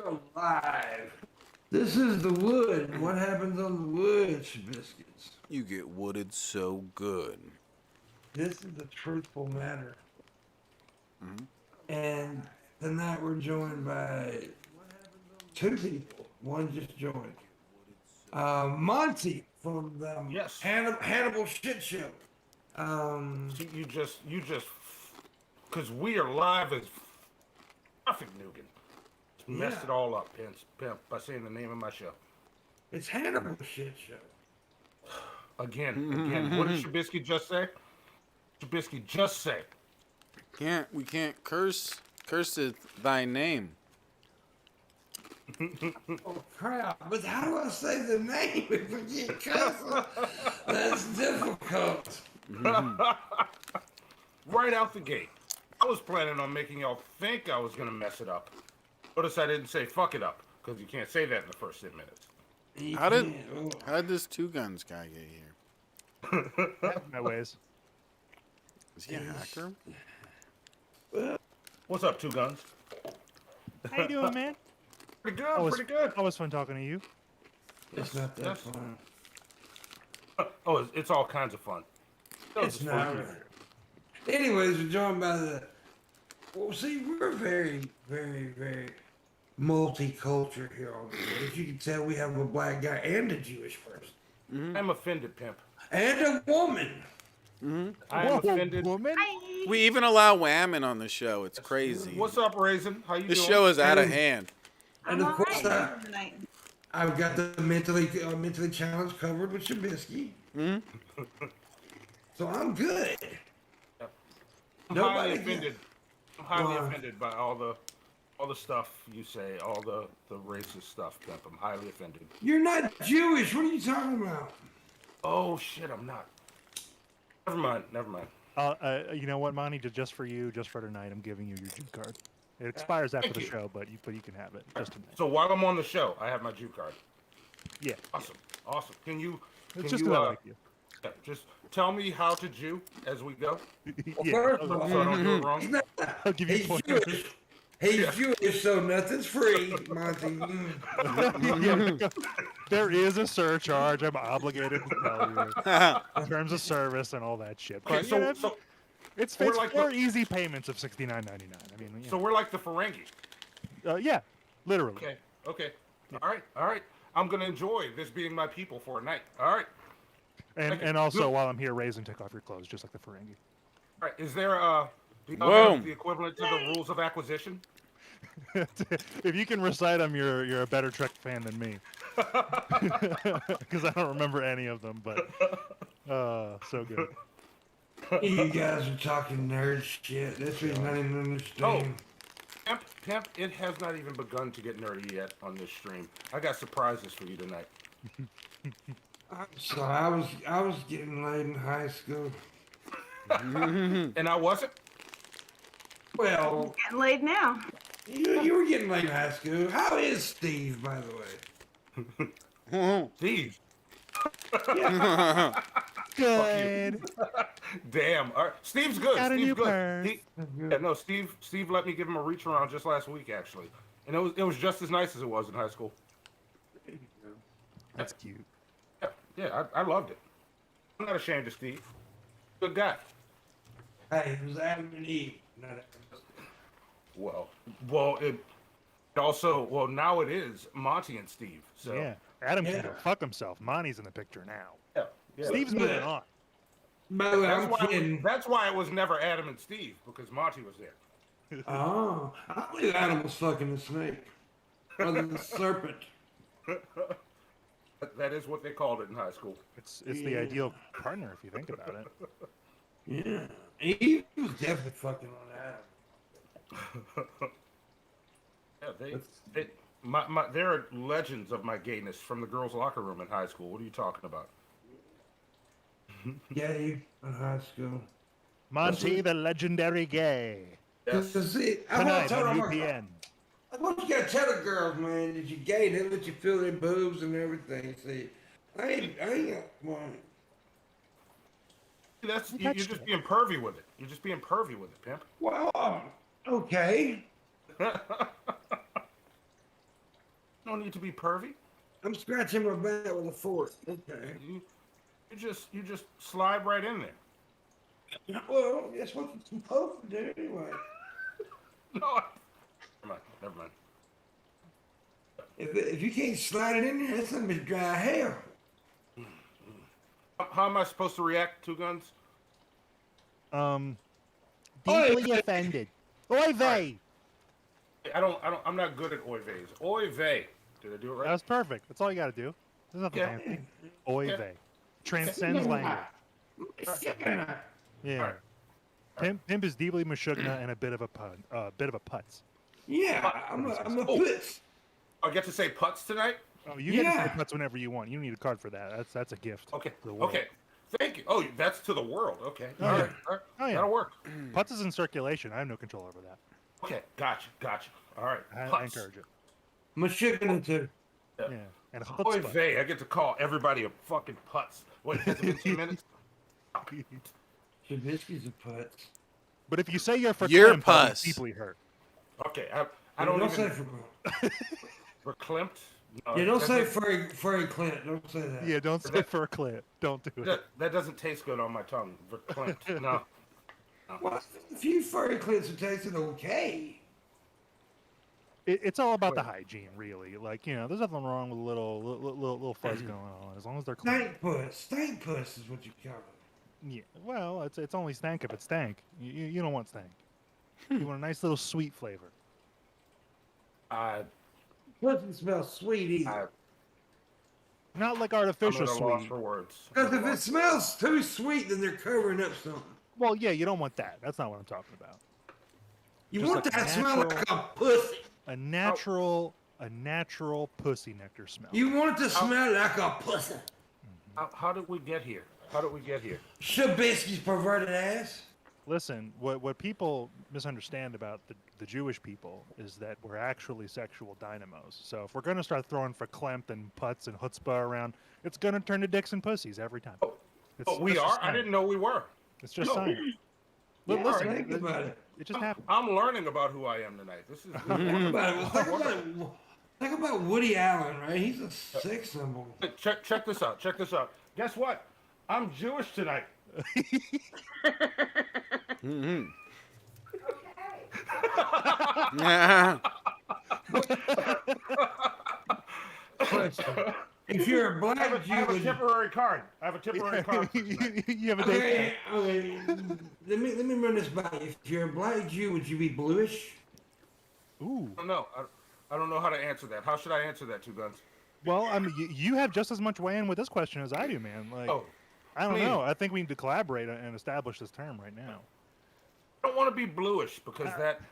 alive. This is the wood. And what happens on the wood, Biscuits? You get wooded so good. This is the truthful matter. Mm-hmm. And tonight we're joined by two people. One just joined. Monty from the Yes. Hannibal Shit Show. See, you just, because we are live as fucking Nugan. Messed it all up, Pimp, by saying the name of my show. It's Hannibal Shit Show. Again. What did Trubisky just say? Trubisky just say. We can't curse it thy name. Oh crap! But how do I say the name if I get cussing? That's difficult. Right out the gate. I was planning on making y'all think I was gonna mess it up. Notice I didn't say fuck it up, because you can't say that in the first 10 minutes. How did this two guns guy get here? My ways. Is he a hacker? What's up, Two Guns? How you doing, man? Pretty good. Always fun talking to you. It's not that fun. Oh, it's all kinds of fun. It's not. Anyways, we're joined by the. Well, see, we're very, very, very multicultural here on the way. As you can tell, we have a black guy and a Jewish person. Mm-hmm. I'm offended, Pimp. And a woman. Mm-hmm. I'm offended. Woman? We even allow women on the show. It's crazy. What's up, Raisin? How you This doing? show is out of hand. And of course, tonight. I've got the mentally challenged covered with Trubisky. Mm-hmm. So I'm good. I'm Nobody highly offended. I'm highly offended by all the stuff you say, all the racist stuff, Pimp. I'm highly offended. You're not Jewish. What are you talking about? Oh shit, I'm not. Never mind. You know what, Monty? Just for you, just for tonight, I'm giving you your Jew card. It expires after the show, but you can have it just tonight. So while I'm on the show, I have my Jew card. Yeah. Awesome. Can you Just like you. just tell me how to Jew as we go? Yeah. First of So all, I don't do it wrong. he's not. I'll give you He's pointers. Jewish. He's Jewish, so nothing's free, Monty. Yeah, there is a surcharge. I'm obligated to tell you. In terms of service and all that shit. Okay, But, you know, so it's we're like four easy payments of $69.99. I mean, you know. we're like the Ferengi. Yeah, literally. Okay. All right. I'm gonna enjoy this being my people for a night. All right. And also, while I'm here, raise and take off your clothes, just like the Ferengi. All right. Is there do you have the equivalent to the rules of acquisition? If you can recite them, you're a better Trek fan than me. Because I don't remember any of them, but so good. You guys are talking nerd shit. That's what you not even understand. Pimp, it has not even begun to get nerdy yet on this stream. I got surprises for you tonight. So I was getting laid in high school. And I wasn't? Well, Getting laid now. you were getting laid in high school. How is Steve, by the way? Steve. Good. Damn. All right. Steve's good. Got a Steve's new good. purse. Steve let me give him a reach around just last week, actually. And it was just as nice as it was in high school. That's cute. Yeah, I loved it. I'm not ashamed of Steve. Good guy. Hey, it was Adam and Eve. Not Adam. Now it is Monty and Steve. So Yeah. Adam can go fuck himself. Monty's in the picture now. yeah. Steve's moving on. By the way, I'm kidding. That's why it was never Adam and Steve, because Monty was there. Oh, I believe Adam was fucking the snake. Or the serpent. That is what they called it in high school. It's the ideal partner if you think about it. Yeah. Eve was definitely fucking on Adam. Yeah, there are legends of my gayness from the girls' locker room in high school. What are you talking about? Gay in high school. Monty, the legendary gay. Yes. See, Tonight on UPN. What you gotta tell the girls, man, that you gay, they let you feel their boobs and everything. See, I ain't got one. You're just being pervy with it. You're just being pervy with it, pimp. Well, okay. No need to be pervy. I'm scratching my back with a fork. Okay. You just slide right in there. Well, that's what you're supposed to do anyway. No. Never mind. If you can't slide it in there, that's gonna be dry hell. How am I supposed to react, Two Guns? Deeply offended. Oy vey. I'm not good at oy veys. Oy vey. Did I do it right? That was perfect. That's all you got to do. There's nothing Yeah. fancy. Oy vey. Transcends language. Yeah. Alright. Pimp is deeply mashugna and a bit of a putz. Yeah, I'm a putz. I get to say putts tonight? Oh, you get to say Yeah. putz whenever you want. You don't need a card for that. That's a gift. Okay. to the world. Okay. Thank you. Oh, that's to the world. Okay. Oh, All yeah. right. All right. Oh, yeah. That'll work. Putz is in circulation. I have no control over that. Okay. Gotcha. All right. I Putts. encourage it. Mashugna too. Yeah. And a Oy chutzpah. vey. I get to call everybody a fucking putts. Wait, has it been 2 minutes? Trubisky's a putz. But if you say you're for You're Klimt, I'll be puss. deeply hurt. Okay. I don't Don't even... say for Verklempt? No, Yeah, don't that say doesn't- furry Clint. Don't say that. Yeah, don't say for a Klimt. Don't do it. that doesn't taste good on my tongue. Verklempt. No. Well, a few furry Clints are tasting okay. It's all about the hygiene, really. Like, there's nothing wrong with a little fuzz going on as long as they're clean. Stank puss is what you call it. Yeah. Well, it's only stank if it's stank. You don't want stank. You want a nice little sweet flavor. Doesn't smell sweet either. Not like I'm artificial at a loss sweet. for words. Because if it smells too sweet, then they're covering up something. Well, yeah, you don't want that. That's not what I'm talking about. You Just want like that to smell like a pussy. A natural pussy nectar smell. You want it to smell like a pussy. How did we get here? How did we get here? Trubisky's perverted ass. Listen, what people misunderstand about the Jewish people is that we're actually sexual dynamos. So if we're going to start throwing for Klimt and putts and chutzpah around, it's going to turn to dicks and pussies every time. Oh, we it's are? just I science. didn't know we were. It's just No. science. Yeah, Listen, think about it. it just happened. I'm learning about who I am tonight. This is Think about Woody Allen, right? He's a sex symbol. check this out. Check this out. Guess what? I'm Jewish tonight. Mm-hmm. If you're a I black have a Jew, temporary card. I have a temporary card. for tonight. You have a date. okay, let me run this by you. If you're a black Jew, would you be bluish? Ooh. I don't know. I don't know how to answer that. How should I answer that, Two Guns? Well, I mean, you have just as much weigh in with this question as I do, man. Like, Oh, I don't please. know. I think we need to collaborate and establish this term right now. I don't want to be bluish because that.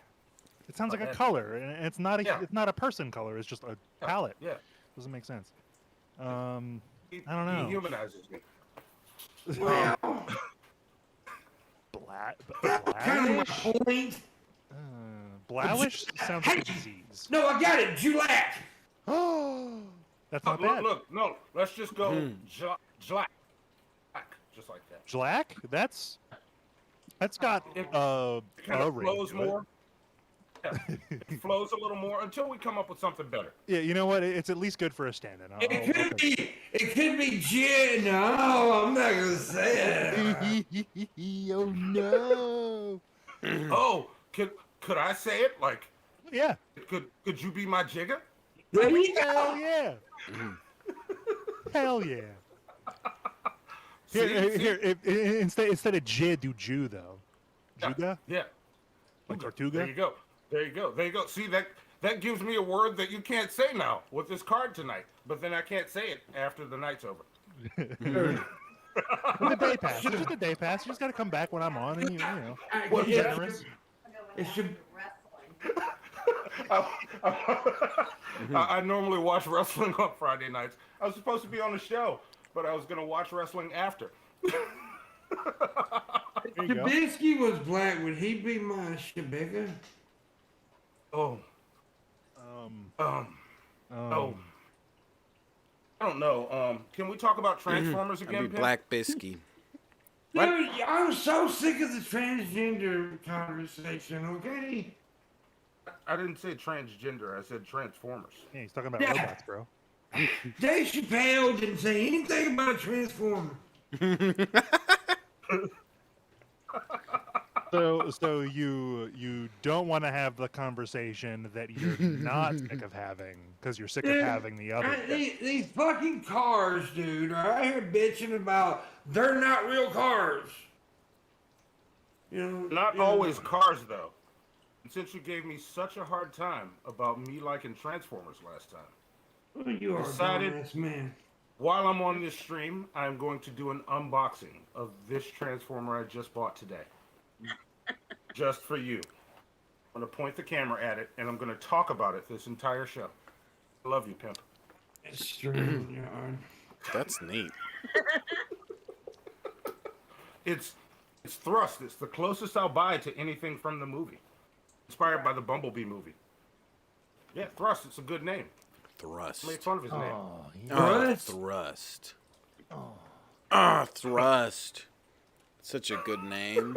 It sounds like a that- color, and it's not a Yeah. it's not a person color. It's just a palette. Yeah. Doesn't make sense. He, I don't know. He humanizes me. Well, kind of my Blawish? point. Blawish sounds like a disease. No, I got it. Julac. Oh, that's not Look, bad. look, no. Let's just go Jlack. Just like that. Jlack? That's got It a kind of ring flows to it. more. Yeah. It flows a little more until we come up with something better. Yeah, you know what? It's at least good for a stand-in. It could be gin. No, I'm not gonna say it. Oh no! Oh, could I say it? Like, Yeah. could you be my jigger? There you Hell go. yeah! Hell yeah! See? Here, instead of J, do Jew though. Juga? Yeah. Like There Tortuga? you go. There you go. There you go. See, that gives me a word that you can't say now with this card tonight. But then I can't say it after the night's over. With a day pass. It's just a day pass. You just got to come back when I'm on, and you know. Well, be yeah, generous. it should. I normally watch wrestling on Friday nights. I was supposed to be on the show, but I was going to watch wrestling after. There you go. Trubisky was black. Would he be my Shebeka? Oh. Um, Oh. I don't know. Can we talk about Transformers I'd again, be Pimp? Black Bisky. What? Dude, I'm so sick of the transgender conversation. Okay. I didn't say transgender. I said transformers. Yeah, he's talking about Yeah. robots, bro. Dave Chappelle didn't say anything about Transformers. So you don't want to have the conversation that you're not sick of having because you're sick of Dude, having the other. these fucking cars, dude, are out here bitching about they're not real cars. Not always cars, though. And since you gave me such a hard time about me liking Transformers last time, Well, you are decided- a dumbass man. while I'm on this stream, I'm going to do an unboxing of this Transformer I just bought today. Just for you. I'm going to point the camera at it, and I'm going to talk about it this entire show. I love you, Pimp. It's strange, you know. That's neat. It's Thrust. It's the closest I'll buy to anything from the movie. Inspired by the Bumblebee movie. Yeah, Thrust. It's a good name. Thrust. Make fun of his name. Oh, Thrust? Thrust. Oh, Thrust. Such a good name.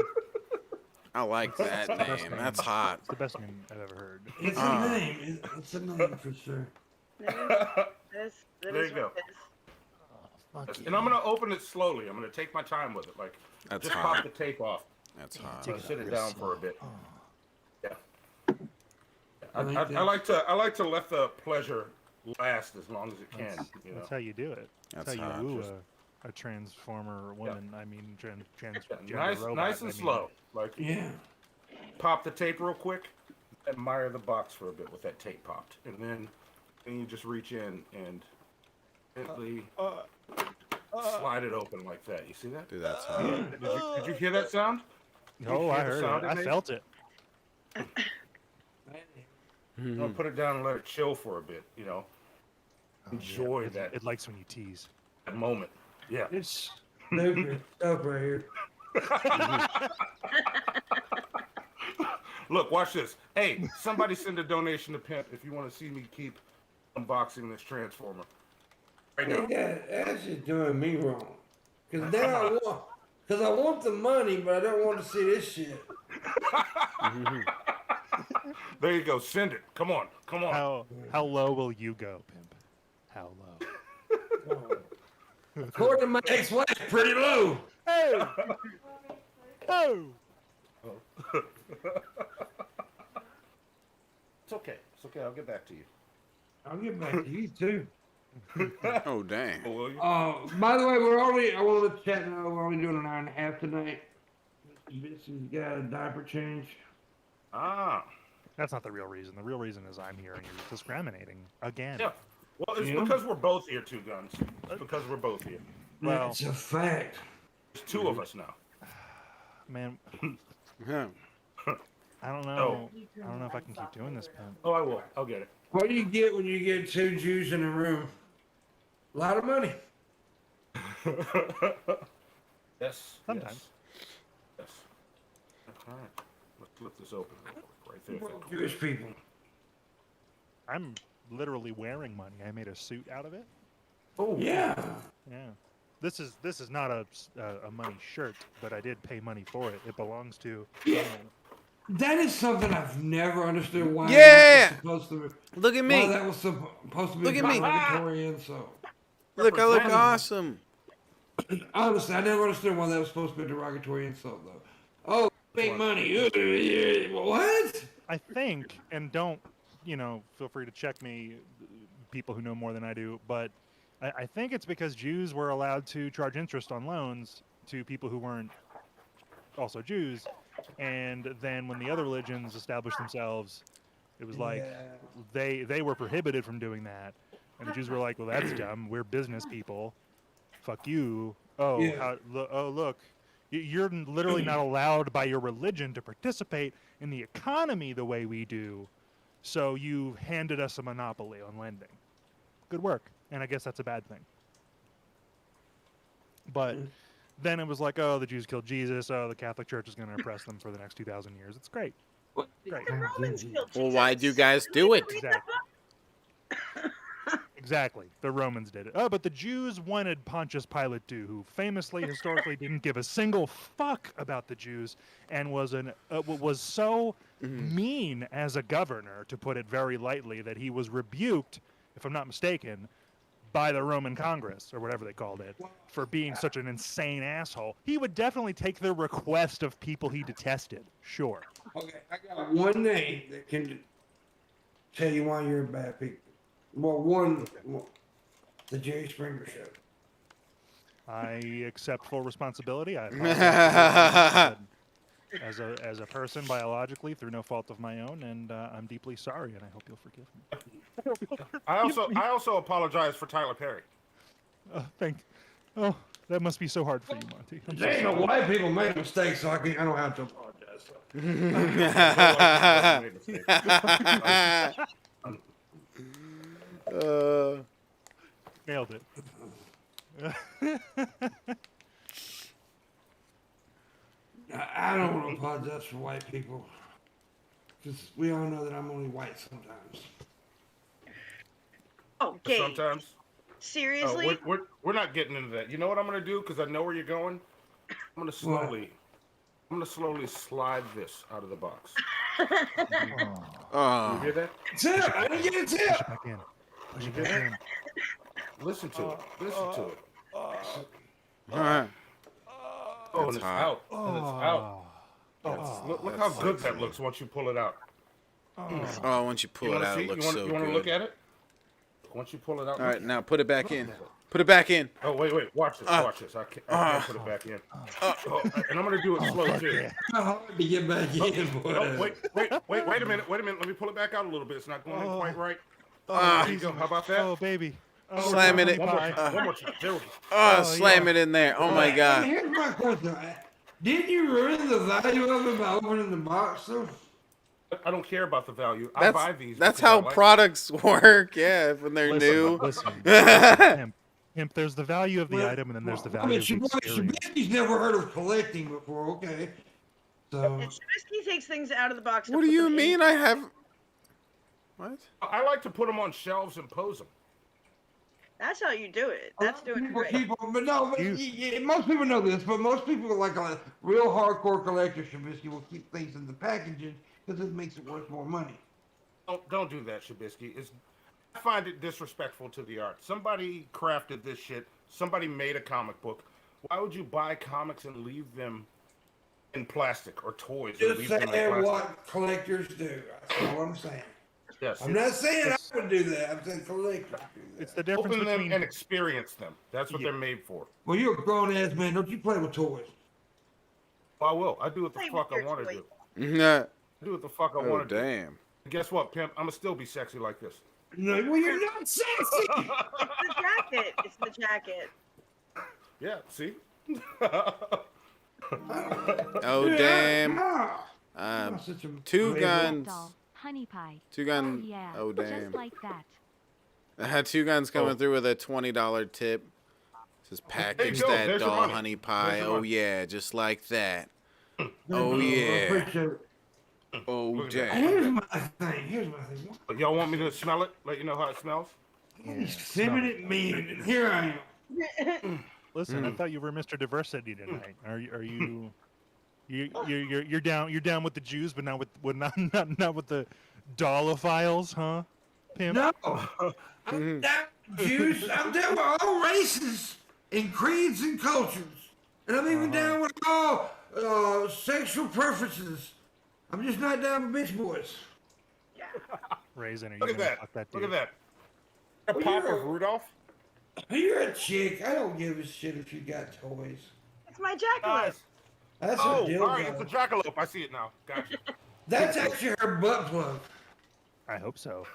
I like that name. That's hot. It's the best name I've ever heard. It's a name. It's a name for sure. That There is you go. what it is. And I'm going to open it slowly. I'm going to take my time with it. Like, That's just hot. pop the tape off. That's hot. So sit it down for a bit. Yeah. I like I like to let the pleasure last as long as it can. You know. That's how you do it. That's That's how hot. you woo Just- a transformer woman. I mean, transgender Nice, robot. nice and I mean, slow. Like, Yeah. pop the tape real quick. Admire the box for a bit with that tape popped, and then you just reach in and gently slide it open like that. You see that? Dude, that's hot. Did you hear that sound? No, You I hear the heard sound it. it I made? felt it. I'm gonna put it down and let it chill for a bit. You know, enjoy It, that it likes when you tease. moment. Yeah. It's stupid stuff right here. Look, watch this. Hey, somebody send a donation to Pimp if you want to see me keep unboxing this Transformer. Right now. That's just doing me wrong. Cause now I want the money, but I don't want to see this shit. There you go. Send it. Come on. Come on. How low will you go, pimp? How low? According to my ex-wife, pretty low. Oh! Oh! It's okay. It's okay. I'll get back to you. I'll get back to you too. Oh, dang. Oh, will you? By the way, I want to let the chat know we're only doing an hour and a half tonight. Bitch's got a diaper change. Ah. That's not the real reason. The real reason is I'm here and you're discriminating again. Yeah. Well, it's Yeah. because we're both here, Two Guns. It's because we're both here. Well- That's a fact. There's two of us now. Man, Yeah. I don't know. I don't know if I can keep doing this, pimp. Oh, I will. I'll get it. What do you get when you get two Jews in a room? A lot of money. Yes. Sometimes. Yes. All right. Let's flip this open real quick, right there. Phil. Jewish people. I'm literally wearing money. I made a suit out of it. Oh Yeah. Yeah. This is not a money shirt, but I did pay money for it. It belongs to. Yeah. That is something I've never understood why Yeah! that was supposed to Look at why me. that was supposed to be Look at me. derogatory insult. Look, I look Representative. awesome. Honestly, I never understood why that was supposed to be a derogatory insult though. Oh, make money. What? I think, and don't, feel free to check me, people who know more than I do, but I think it's because Jews were allowed to charge interest on loans to people who weren't also Jews, and then when the other religions established themselves, it was like they were prohibited from doing that, and the Jews were like, well, that's dumb. We're business people. Fuck you. Oh, Yeah. Look. You're literally not allowed by your religion to participate in the economy the way we do, so you handed us a monopoly on lending. Good work. And I guess that's a bad thing. But then it was like, oh, the Jews killed Jesus. Oh, the Catholic Church is going to oppress them for the next 2,000 years. It's great. Great. The Romans killed Well, why do you Jesus. guys do it? Exactly. Exactly. The Romans did it. Oh, but the Jews wanted Pontius Pilate too, who famously, historically, didn't give a single fuck about the Jews and was so mean as a governor, to put it very lightly, that he was rebuked, if I'm not mistaken, by the Roman Congress, or whatever they called it, for being such an insane asshole. He would definitely take the request of people he detested. Sure. Okay, I got one name that can tell you why you're a bad people. Well, the Jerry Springer Show. I accept full responsibility. I apologize as a person biologically through no fault of my own, and I'm deeply sorry, and I hope you'll forgive me. I also apologize for Tyler Perry. Oh, that must be so hard for you, Monty. I'm so There ain't no sorry. white people make mistakes, so I don't have to apologize. Nailed it. I don't want to apologize for white people, because we all know that I'm only white sometimes. Oh, Gabe. Sometimes. Seriously? We're not getting into that. You know what I'm gonna do? Because I know where you're going. I'm gonna slowly slide this out of the box. You hear that? Tip! I didn't get a tip! Push it back in. Push it back in. Listen to it. Listen to it. Alright. Oh, and That's it's hot. out. And it's out. Look how good that looks once you pull it out. Oh, once you pull it out, it looks so You want to good. look at it? Once you pull it out. All right, now put it back in. Put it back in. Oh, wait. Watch this. Watch this. I can't put it back in. Oh, and I'm going to do it slow, too. It's hard to get back in, boy. Oh, wait a minute. Let me pull it back out a little bit. It's not going in quite right. There you go. How about that? Oh, baby. Oh, Slam it in. One more time. There we go. Slam it in there. Oh my God. Here's my question. Didn't you ruin the value of it by opening the box, though? I don't care about the value. I buy these. That's because I how like products work. Yeah, when they're new. Listen, Pimp, there's the value of the item, and then there's the value of the experience. Shabisky's never heard of collecting before, okay. So, And Shabisky takes things out of the box. to What do put you them in. mean I have... What? I like to put them on shelves and pose them. That's how you do it. That's doing it right. Most people know this, but most people, like a real hardcore collector, Shabisky will keep things in the packaging because it makes it worth more money. Don't do that, Shabisky. I find it disrespectful to the art. Somebody crafted this shit. Somebody made a comic book. Why would you buy comics and leave them in plastic or toys? And Just leave them in saying plastic? what collectors do. That's all I'm saying. Yes. I'm not saying I would do that. I'm saying collectors do that. It's the difference Open them between and experience them. That's what they're made for. Well, you're a grown ass man. Don't you play with toys? Well, I will. I do what the Play fuck with I your want to toys. do. Nah. I do what the fuck I Oh, want to do. damn. And guess what, pimp? I'm gonna still be sexy like this. No, well, you're not sexy. It's the jacket. It's the jacket. Yeah. See. Oh, damn. I'm such a Two playboy. guns. Doll, honey pie. Two gun. Oh, yeah. Oh, damn. Just like that. I had two guns coming through with a $20 tip. Says package go. that There's your doll money. honey pie. There's your Oh money. yeah, just like that. Thank Oh you. I yeah. appreciate it. Oh Look at that. damn. Here's my thing. Y'all want me to smell it? Let you know how it smells? These feminine men, and here I am. Listen, I thought you were Mr. Diversity tonight. Are you you're down with the Jews, but not with not with the Dollophiles, huh? Pimp? No, I'm down with Jews. I'm down with all races and creeds and cultures, and I'm even down with all sexual preferences. I'm just not down with bitch boys. Raisin, are you Look at gonna that. fuck that Look dude? at that. A pop of Rudolph? You're a chick. I don't give a shit if you got toys. It's my jackalope. Nice. That's Oh, a deal. all right. It's a jackalope. I see it now. Gotcha. That's actually her butt plug. I hope so.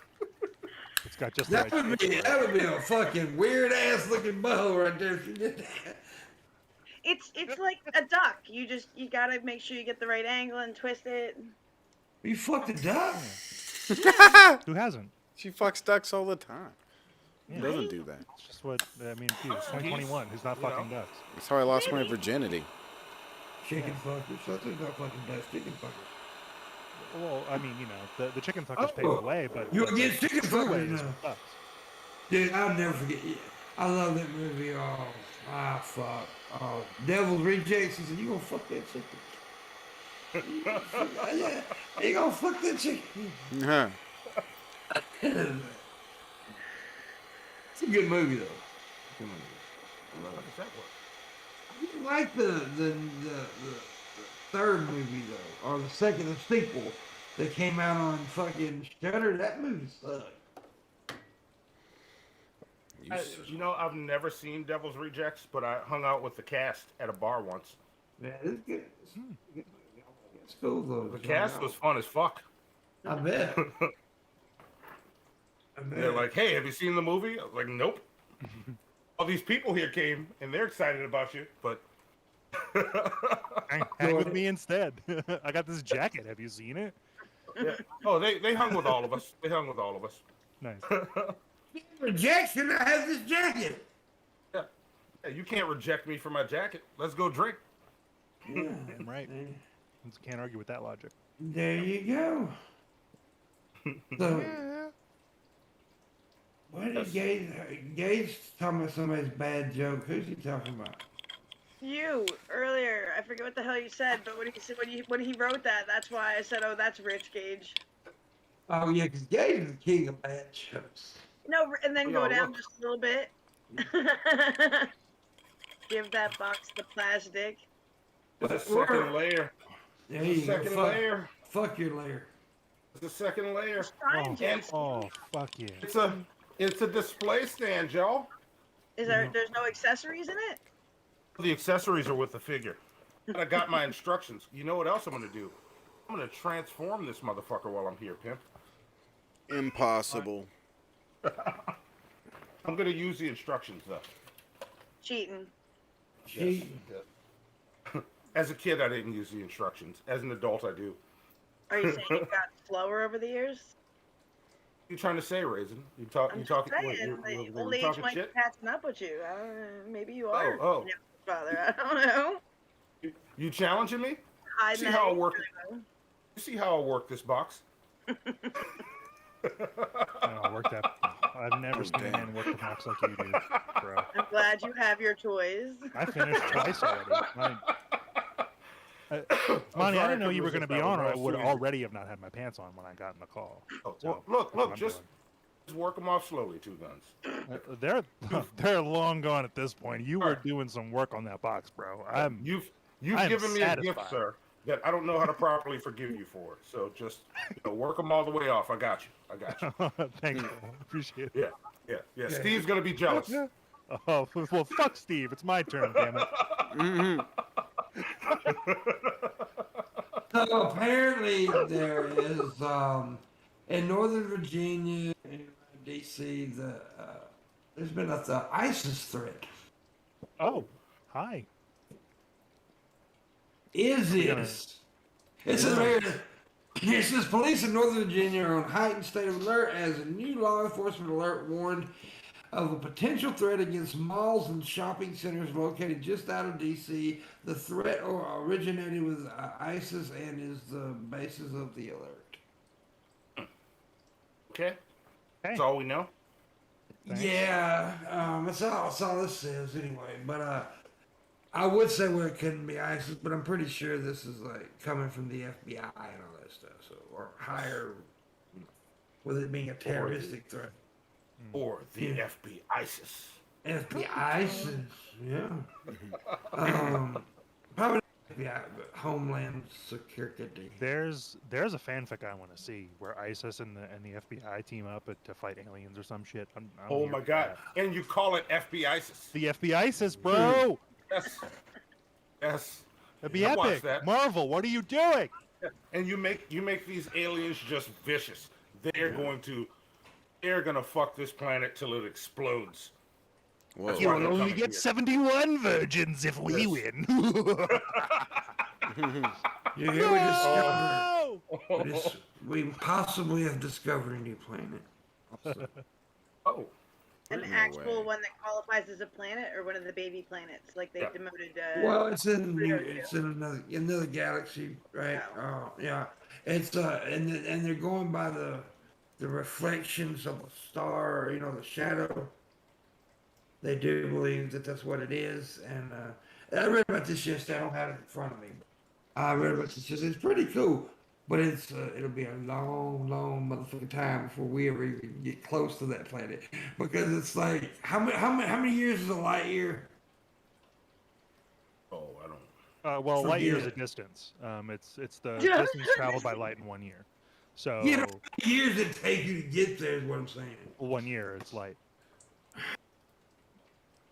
It's got just the right That would be a fucking weird ass looking butthole right there if you did that. It's like a duck. You gotta make sure you get the right angle and twist it. You fucked a duck. Who hasn't? She fucks ducks all the time. Yeah. Who doesn't do that? It's just what I mean. Dude, it's 2021. Who's not fucking ducks? That's how I lost my virginity. Chicken fuckers. Something's not fucking ducks. Chicken fuckers. Well, I mean, you know, the chicken fuckers paved the way, but You but against chicken true way fuckers is now. with ducks. Dude, I'll never forget. I love that movie. Oh, fuck. Oh, Devil's Rejects. He said, "You gonna fuck that chicken? Yeah, you gonna fuck that chicken?" Huh. It's a good movie though. Good movie. I love How it. does that work? I didn't like the third movie though, or the second, the sequel that came out on fucking Shudder. That movie sucked. You know, I've never seen Devil's Rejects, but I hung out with the cast at a bar once. Man, it's good. It's a good movie. It's cool though. The Check it cast out. was fun as fuck. I bet. I They're bet. like, "Hey, have you seen the movie?" I was like, "Nope." All these people here came, and they're excited about you, but Hang with me instead. I got this jacket. Have you seen it? yeah. Oh, they hung with all of us. They hung with all of us. Nice. Rejection. I have this jacket. Yeah. Yeah, you can't reject me for my jacket. Let's go drink. Yeah. Damn right. Can't argue with that logic. There you go. So, what did Gage talking about somebody's bad joke? Who's he talking about? You earlier, I forget what the hell you said, but when he said when he wrote that, that's why I said, "Oh, that's Rich Gage." Oh yeah, because Gage is the king of bad jokes. No, and then Oh, go down look. just a little bit. Give that box the plastic. It's a second layer. There you go. Second layer. Fuck your layer. It's a second layer. Trying to. Oh, fuck yeah. It's a display stand, y'all. Is there? There's no accessories in it. The accessories are with the figure. And I got my instructions. You know what else I'm gonna do? I'm gonna transform this motherfucker while I'm here, pimp. Impossible. I'm gonna use the instructions though. Cheating. Cheating. As a kid, I didn't use the instructions. As an adult, I do. Are you saying you've gotten slower over the years? What you trying to say, Raisin? You I'm talking? just What, saying, you the old you age talking might be shit? catching up with you. I don't know, maybe you are. Oh. Father, I don't know. You challenging me? Hide See that how I age, work? I don't know. You see how I work this box? I don't work that. I've never seen a man work the box like you do, bro. I'm glad you have your toys. I finished twice already. Monty, I didn't know you were going to be on, or I would already have not had my pants on when I got in the call. Oh, So, look, that's what I'm just work them off slowly. Two guns. doing. They're long gone at this point. You were doing some work on that box, bro. You've I'm given me a gift, satisfied. sir, that I don't know how to properly forgive you for. So just work them all the way off. I got you. Thank you. Appreciate it. Yeah. Steve's gonna be jealous. Oh, well, fuck Steve. It's my turn, damn it. So apparently there is in Northern Virginia and D.C. There's been the ISIS threat. Oh, hi. It says police in Northern Virginia are on heightened state of alert as a new law enforcement alert warned of a potential threat against malls and shopping centers located just out of D.C. The threat originated with ISIS and is the basis of the alert. Okay. That's Hey. all we know. Thanks. Yeah, that's all this says anyway. But I would say where it couldn't be ISIS, but I'm pretty sure this is like coming from the FBI and all that stuff. So or higher, with it being a terroristic threat. Or the Yeah. FBI ISIS. FBI ISIS, yeah. Probably FBI, but Homeland Security. There's a fanfic I want to see where ISIS and the FBI team up to fight aliens or some shit. I'm Oh here my for God! that. And you call it FBI ISIS? The FBI ISIS, bro. Yes. That'd be I watched epic. that. Marvel, what are you doing? And you make these aliens just vicious. They're gonna fuck this planet till it explodes. Whoa. That's You why will they're only coming get here. 71 virgins if we Yes. win. Yeah, here we discovered. Oh! We possibly have discovered a new planet. Also. Oh, An No actual way. one that qualifies as a planet, or one of the baby planets, like they Yeah. demoted. Well, it's in Pluto it's in another galaxy, right? Oh. Yeah. It's and they're going by the the reflections of a star, you know, the shadow. They do believe that that's what it is, and I read about this yesterday. I don't have it in front of me. I read about this yesterday. It's pretty cool, but it'll be a long, long motherfucking time before we ever even get close to that planet, because it's like how many years is a light year? Oh, I don't. Well, light year is a Forget. distance. It's the Yeah. distance traveled by light in 1 year. So You know, how many years it take you to get there is what I'm saying. 1 year, it's light.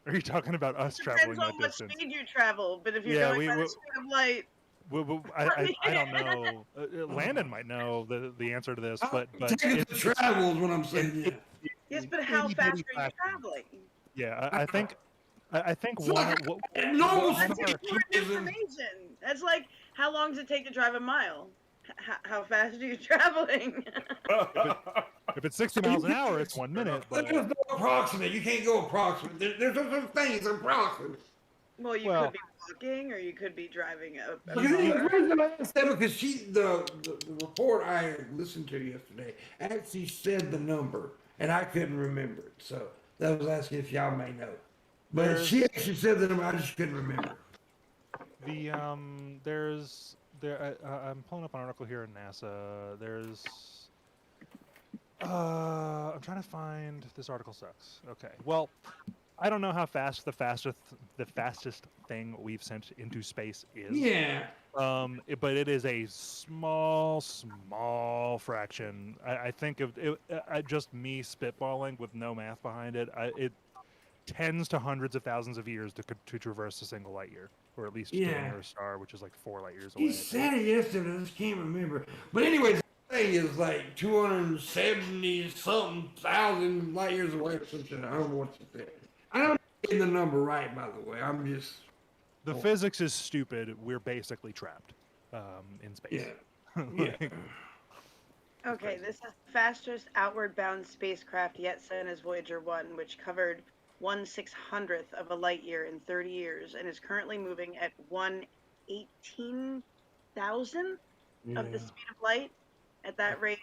Are you talking about us Depends traveling on that what distance? speed you travel, but if you're Yeah, going by the speed of light, I don't know. Landon might know the answer to this, but Taking the travel is what I'm saying. Yeah. yes, but how itty fast bitty are you fraction. traveling? Yeah, I think So one of what normal That's speed important is in- information. That's like, how long does it take to drive a mile? How fast are you traveling? if it's 60 miles an hour, it's 1 minute. But There's no approximate. You can't go approximate. There's no such thing as approximate. Well, you Well- could be walking, or you could be driving a Because the reason I asked that because the report I listened to yesterday actually said the number and I couldn't remember it, so that was asking if y'all may know. But There's- she actually said the number, I just couldn't remember. I'm pulling up an article here in NASA. I'm trying to find this article sucks. Okay, well, I don't know how fast the fastest thing we've sent into space is. Yeah, But it is a small fraction. I think of it, just me spitballing with no math behind it. It tens to hundreds of thousands of years to traverse a single light year, or at least to the Yeah. nearest star, which is like 4 light years away. he said it yesterday, I just can't remember. But anyways, the thing is like 270 something thousand light years away or something. I don't know what she said. I don't get the number right, by the way. I'm just, The physics is stupid. We're basically trapped in space. yeah. Yeah. Okay, this is the fastest outward bound spacecraft yet sent is Voyager 1, which covered 1/600th of a light year in 30 years and is currently moving at 1/18,000th of the speed of light. At that rate,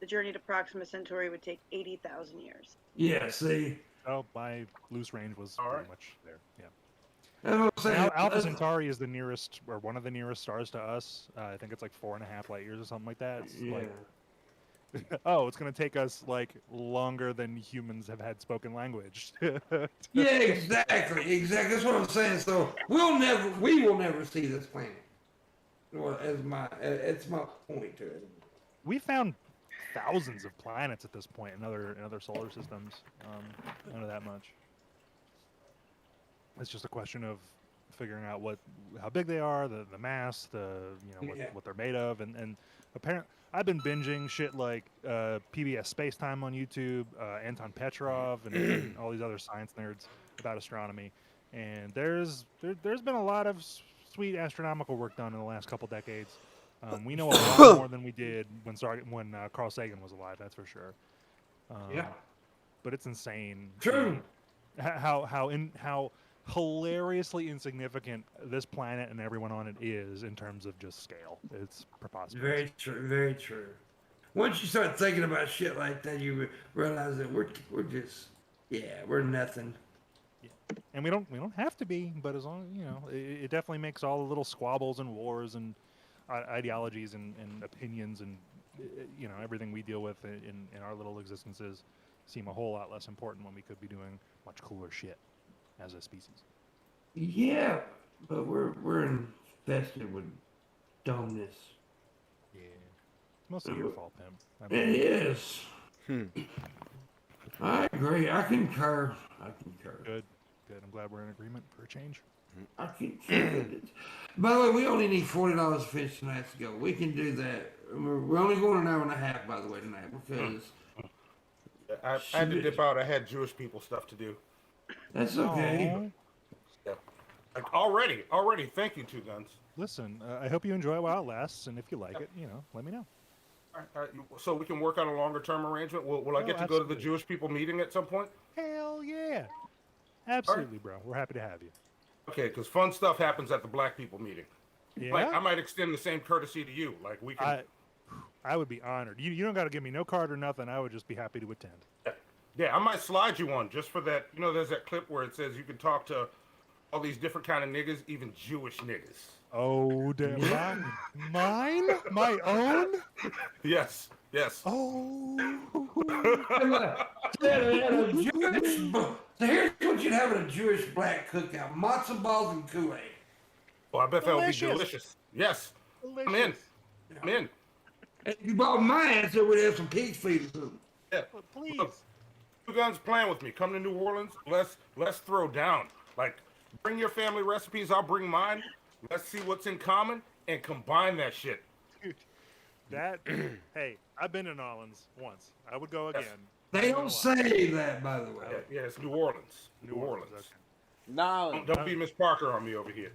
the journey to Proxima Centauri would take 80,000 years. Yeah, see. Oh, my loose range was All pretty right. much there. Yeah. That's what I'm saying. Alpha Centauri is the nearest, or one of the nearest stars to us. I think it's like 4.5 light years or something like that. It's Yeah. like, it's going to take us like longer than humans have had spoken language. Yeah, exactly. That's what I'm saying. So we will never see this planet. Well, it's my point to it. We found thousands of planets at this point in other solar systems. I don't know that much. It's just a question of figuring out how big they are, the mass, Yeah. what they're made of, and apparently I've been binging shit like PBS Space Time on YouTube, Anton Petrov, and all these other science nerds about astronomy, and there's been a lot of sweet astronomical work done in the last couple decades. We know a lot more than we did when Carl Sagan was alive. That's for sure. Yeah. But it's insane. True. How hilariously insignificant this planet and everyone on it is in terms of just scale. It's preposterous. Very true. Very true. Once you start thinking about shit like that, you realize that we're just we're nothing. And we don't have to be, but as long it definitely makes all the little squabbles and wars and ideologies and opinions and everything we deal with in our little existences seem a whole lot less important when we could be doing much cooler shit as a species. Yeah, but we're infested with dumbness. Yeah, it's mostly your fault, Pimp. It is. I agree. I concur. Good. I'm glad we're in agreement for a change. I concur. By the way, we only need $40 to finish tonight's go. We can do that. We're only going an hour and a half, by the way, tonight because I had to dip out. I had Jewish people stuff to do. that's okay. Aw. Yeah. Already. Thank you, Two Guns. Listen, I hope you enjoy it while it lasts, and if you like it, let me know. All right, so we can work on a longer term arrangement. Will I Oh, get to go to the absolutely. Jewish people meeting at some point? Hell yeah. Absolutely, bro. We're happy to have you. Okay, because fun stuff happens at the black people meeting. Yeah? I might extend the same courtesy to you. Like we can. I would be honored. You don't got to give me no card or nothing. I would just be happy to attend. Yeah, I might slide you one just for that. You know, there's that clip where it says you can talk to all these different kind of niggas, even Jewish niggas. Oh, damn. Mine? My own? Yes, yes. Oh. So here's what you'd have at a Jewish black cookout: matzo balls and Kool-Aid. Well, I bet that would be Delicious. delicious. Yes, I'm in. Delicious. I'm in. And if you bought my answer, we'd have some pig feet or something. Yeah. Please. Look, you guys playing with me. Come to New Orleans. Let's throw down. Like, bring your family recipes. I'll bring mine. Let's see what's in common and combine that shit. Dude, that, hey, I've been in New Orleans once. I would go again. They don't say that, by the way. Yeah, it's New Orleans. New Orleans. Okay. No. Don't be Miss Parker on me over here.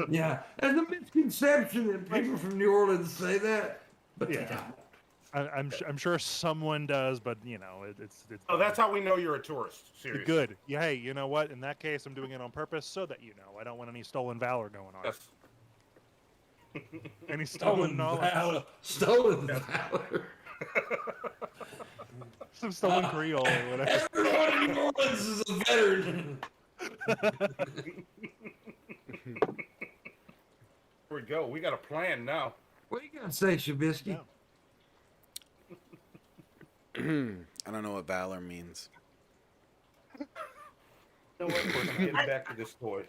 Yeah, there's a misconception that people from New Orleans say that, but they Yeah. don't. I'm sure someone does, but you know it's. Oh, that's how we know you're a tourist. Seriously. good. Yeah, hey, you know what? In that case, I'm doing it on purpose so that you know I don't want any stolen valor going on. Yes. Any stolen knowledge, Stolen valor. some stolen Creole or whatever. Everyone in New Orleans is a veteran. Here we go. We got a plan now. What you gotta say, Shabisky? Yeah. I don't know what valor means. You know what? We're getting back to this toy.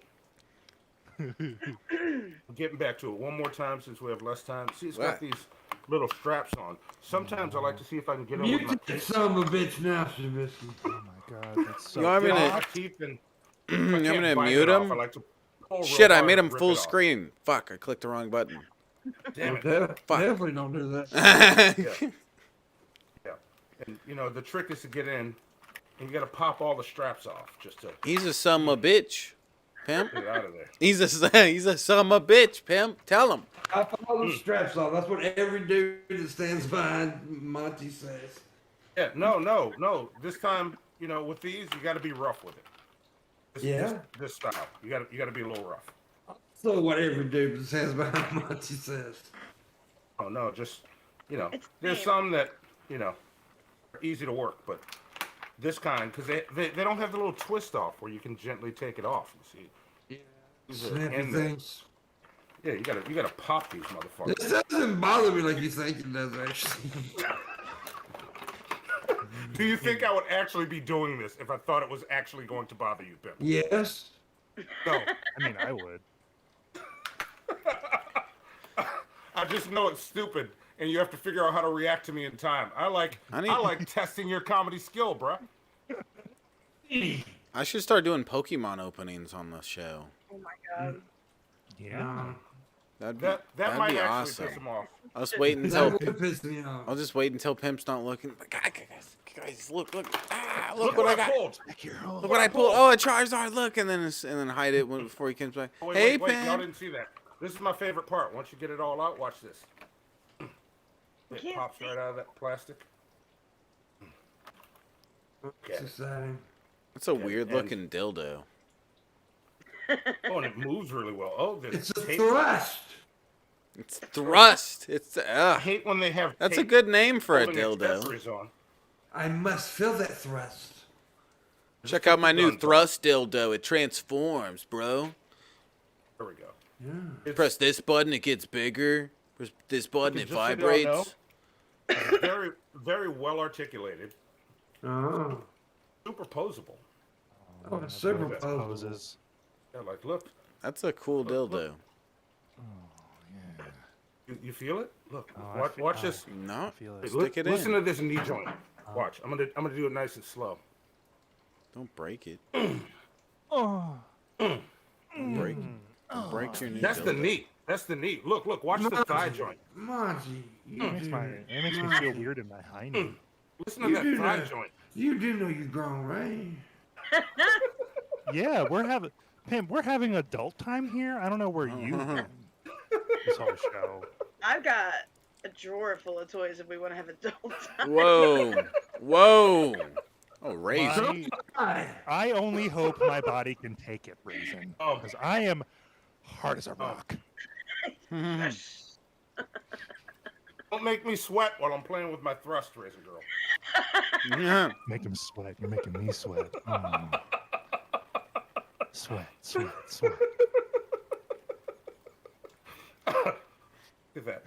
Getting back to it one more time since we have less time. See, it's got What? these little straps on. Sometimes I like to see if I can get them with You my can teeth. son of a bitch now, Shabisky. Oh my god, that's so. You want me Get to- all my teeth and if I I'm can't gonna bite mute it off, him. I like to pull real Shit, I hard made and him rip full it off. screen. Fuck, I clicked the wrong button. Damn it. Fuck. Definitely don't do that. Yeah. Yeah. And you know the trick is to get in, and you got to pop all the straps off just to He's a son of a bitch, pimp. get out of there. He's a son of a bitch, pimp. Tell him. I follow the straps off. That's what every dude that stands behind Monty says. Yeah. No. This time, you know, with these, you got to be rough with it. This style, you got to be a little rough. So what every dude that stands behind Monty says. Oh no, just you know, It's there's thin. some that you know are easy to work, but this kind because they don't have the little twist off where you can gently take it off. You see, these are Snappy in there. things. Yeah, you gotta pop these motherfuckers. This doesn't bother me like you think it does, actually. Do you think I would actually be doing this if I thought it was actually going to bother you, Pimp? Yes. No, I mean, I would. I just know it's stupid, and you have to figure out how to react to me in time. I like testing your comedy skill, bruh. I should start doing Pokemon openings on the show. Oh my god. Yeah. That'd That might be actually awesome. piss him off. I'll just wait That until would piss me off. I'll just wait until Pimp's not looking. Guys, look! Ah, Look look what I what got! pulled. Look what I pulled! Oh, a Charizard! Look, and then hide it before he comes back. Oh, wait, Hey, wait, y'all Pimp! didn't see that. This is my favorite part. Once you get it all out, watch this. It can't pops right out of that plastic. It's exciting. That's a Yeah, weird looking dildo. Oh, and it moves really well. Oh, there's It's a tape. thrust. It's thrust. It's I hate when they have. That's a tape good name for a holding dildo. accessories on. I must feel that thrust. Check out my new Done. thrust dildo. It transforms, bro. There we go. Yeah. It's Press this button, it gets bigger. Press this button, it just so y'all know, vibrates. it's very, very well articulated. Oh. Super posable. Oh, it's super Look at posable. Poses. Yeah, like look. That's a cool Look, dildo. You feel it? Look. Oh, Watch this. No, I feel Hey, it. stick it in. Listen to this knee joint. Watch. I'm gonna do it nice and slow. Don't break it. Oh. Break your knee. That's the dildo. knee. That's the knee. Look. Watch the thigh joint. Monty, you It makes do. me feel weird in my hiney. Listen to You that do thigh that. joint. You do know you're grown, right? Yeah, we're having adult time here. I don't know where you've been this whole show. I've got a drawer full of toys if we want to have adult time. Whoa. Oh, razor. I only hope my body can take it, Raisin, Oh. because I am hard as a rock. Don't make me sweat while I'm playing with my thrust, Raisin Girl. Yeah. Make him sweat. You're making me sweat. Sweat, sweat, sweat. Look at that.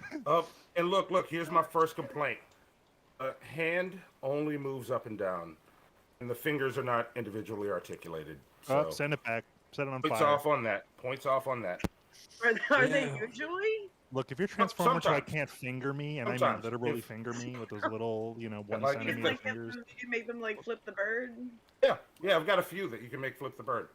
And look, here's my first complaint. Hand only moves up and down, and the fingers are not individually articulated. So Oh, send it back. Set it on points fire. off on that. Points off on that. Are they Yeah. usually? Look, if you're Transformer so I Sometimes. can't finger me, and I mean Sometimes. literally If- finger me with those little, 1 Like, You centimeter can fingers. make them like flip the bird. Yeah, I've got a few that you can make flip the bird.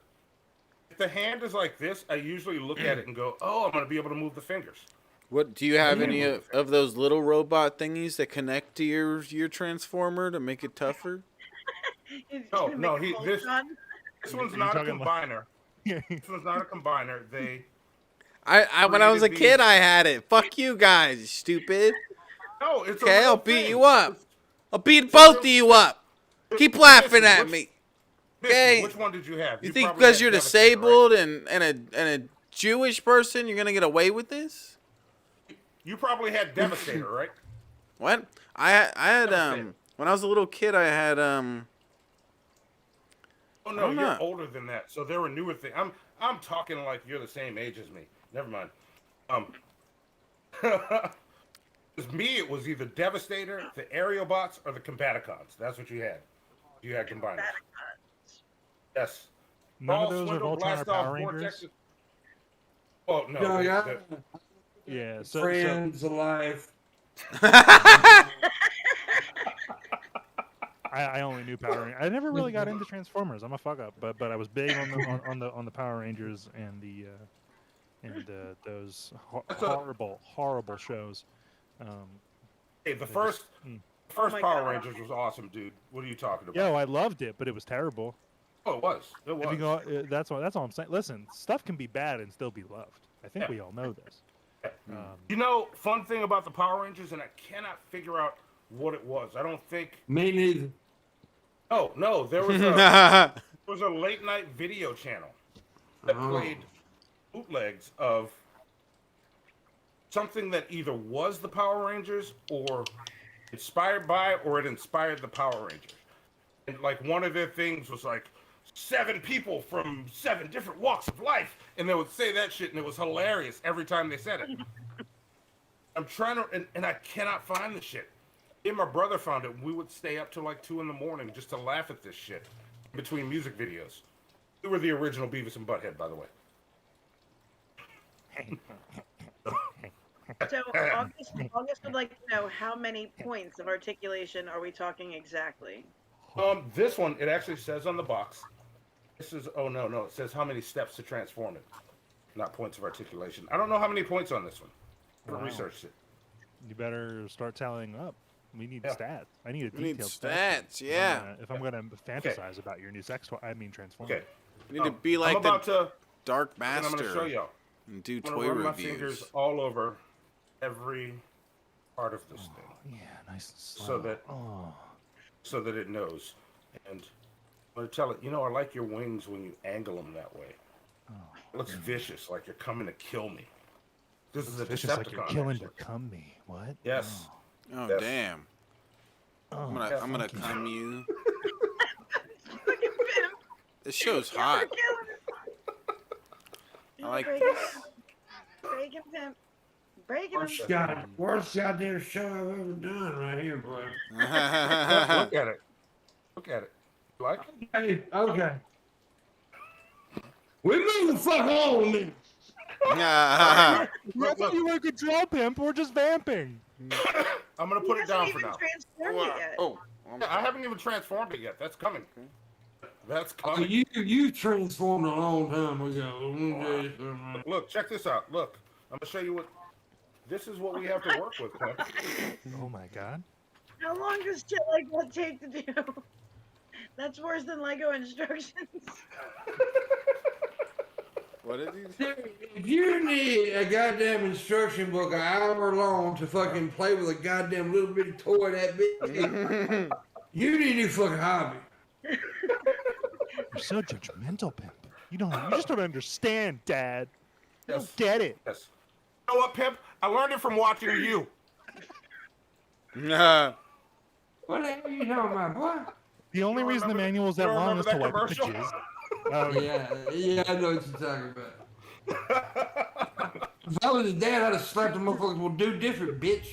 If the hand is like this, I usually look at it and go, "Oh, I'm going to be able to move the fingers." What do you have Yeah. any of those little robot thingies that connect to your transformer to make it tougher? He's No, gonna no, make a this Voltron. This one's you not a talking combiner. This one's not a combiner. They When I was a created kid, these- I had it. Fuck you guys, you stupid. No, it's a Okay, real I'll beat thing. you up. I'll beat It's a both real of you up. Keep laughing at me. Listen, Okay. which one did you have? You think probably because had you're Devastator, disabled and a Jewish person, you're gonna get away with this? right? You probably had Devastator, right? What? I had Devastator. when I was a little kid, I had Oh I no, don't you're know. older than that. So there were newer things. I'm talking like you're the same age as me. Never mind. With me, it was either Devastator, the Aerial Bots, or the Combaticons. That's what you had. You had combiners. Yes. None Brawl, of those are Swindle, Voltron or Blast Off, Power Rangers. Vortex. Oh no. No, yeah. Yeah, so Friends alive. I only knew Power Rangers. I never really got into Transformers. I'm a fuck up, but I was big on the on the Power Rangers and those horrible shows. Hey, the first Oh my Power God. Rangers was awesome, dude. What are you talking about? Yo, I loved it, but it was terrible. Oh, it was. It If you was. go, that's all I'm saying. Listen, stuff can be bad and still be loved. I think Yeah. we all know this. You know, fun thing about the Power Rangers, and I cannot figure out what it was. I don't think. Me neither. Oh no, there was a late night video channel that Oh. played bootlegs of something that either was the Power Rangers or inspired by, or it inspired the Power Rangers. And like one of their things was like 7 people from 7 different walks of life, and they would say that shit, and it was hilarious every time they said it. I'm trying to, and I cannot find the shit. Me and my brother found it. We would stay up till like 2 in the morning just to laugh at this shit between music videos. We were the original Beavis and Butthead, by the way. So August would like to know how many points of articulation are we talking exactly? This one, it actually says on the box. This is, oh no, it says how many steps to transform it, not points of articulation. I don't know how many points on this one. I haven't Wow. researched it. You better start tallying up. We need Yeah. stats. I need a We need detailed stats, yeah. If I'm gonna fantasize about your new Transformer. Okay. You need to be like I'm about the Dark and I'm going to show Master y'all. and do I'm going toy to run my reviews. fingers all over every part of this thing Yeah, nice and slow. So that- Oh. so that it knows. And I'm going to tell it, I like your wings when you angle them that way. It looks vicious, like you're coming to kill me. This is a It's Decepticon. just like you're killing actually. to come me. What? Yes. Oh Yes. damn! Oh, I'm Yeah, gonna funky. cum you. Look at him. This show's Kill hot. him, kill him. I like Break this. him. Break him, Pimp. Break him. Worst goddamn show I've ever done right here, bro. Look at it. Look at it. You like it? Hey, okay. We move the fuck on then. I Look, thought you were a control pimp. We're just vamping. I'm going to put He it down hasn't for even now. transformed it yet. Oh, Yeah, I haven't even transformed it yet. That's coming. That's coming. You transformed a long time ago. Look, check this out. Look, I'm gonna show you what. This is what we have to work with, Clint. Oh my god. How long does shit like that take to do? That's worse than Lego instructions. what did he say? If you need a goddamn instruction book an hour long to fucking play with a goddamn little bitty toy that big, you need a new fucking hobby. You're so judgmental, pimp. You just don't understand, Dad. You Yes. don't get it. Yes. You know what, Pimp? I learned it from watching you. Nah. What the hell are you talking about, boy? The only don't reason the remember manual's you that don't long remember is to that wipe up the commercial? jizz. Oh, Yeah, I know what you're talking about. If I was his dad, I'd have slapped the motherfuckers. Well, do different, bitch.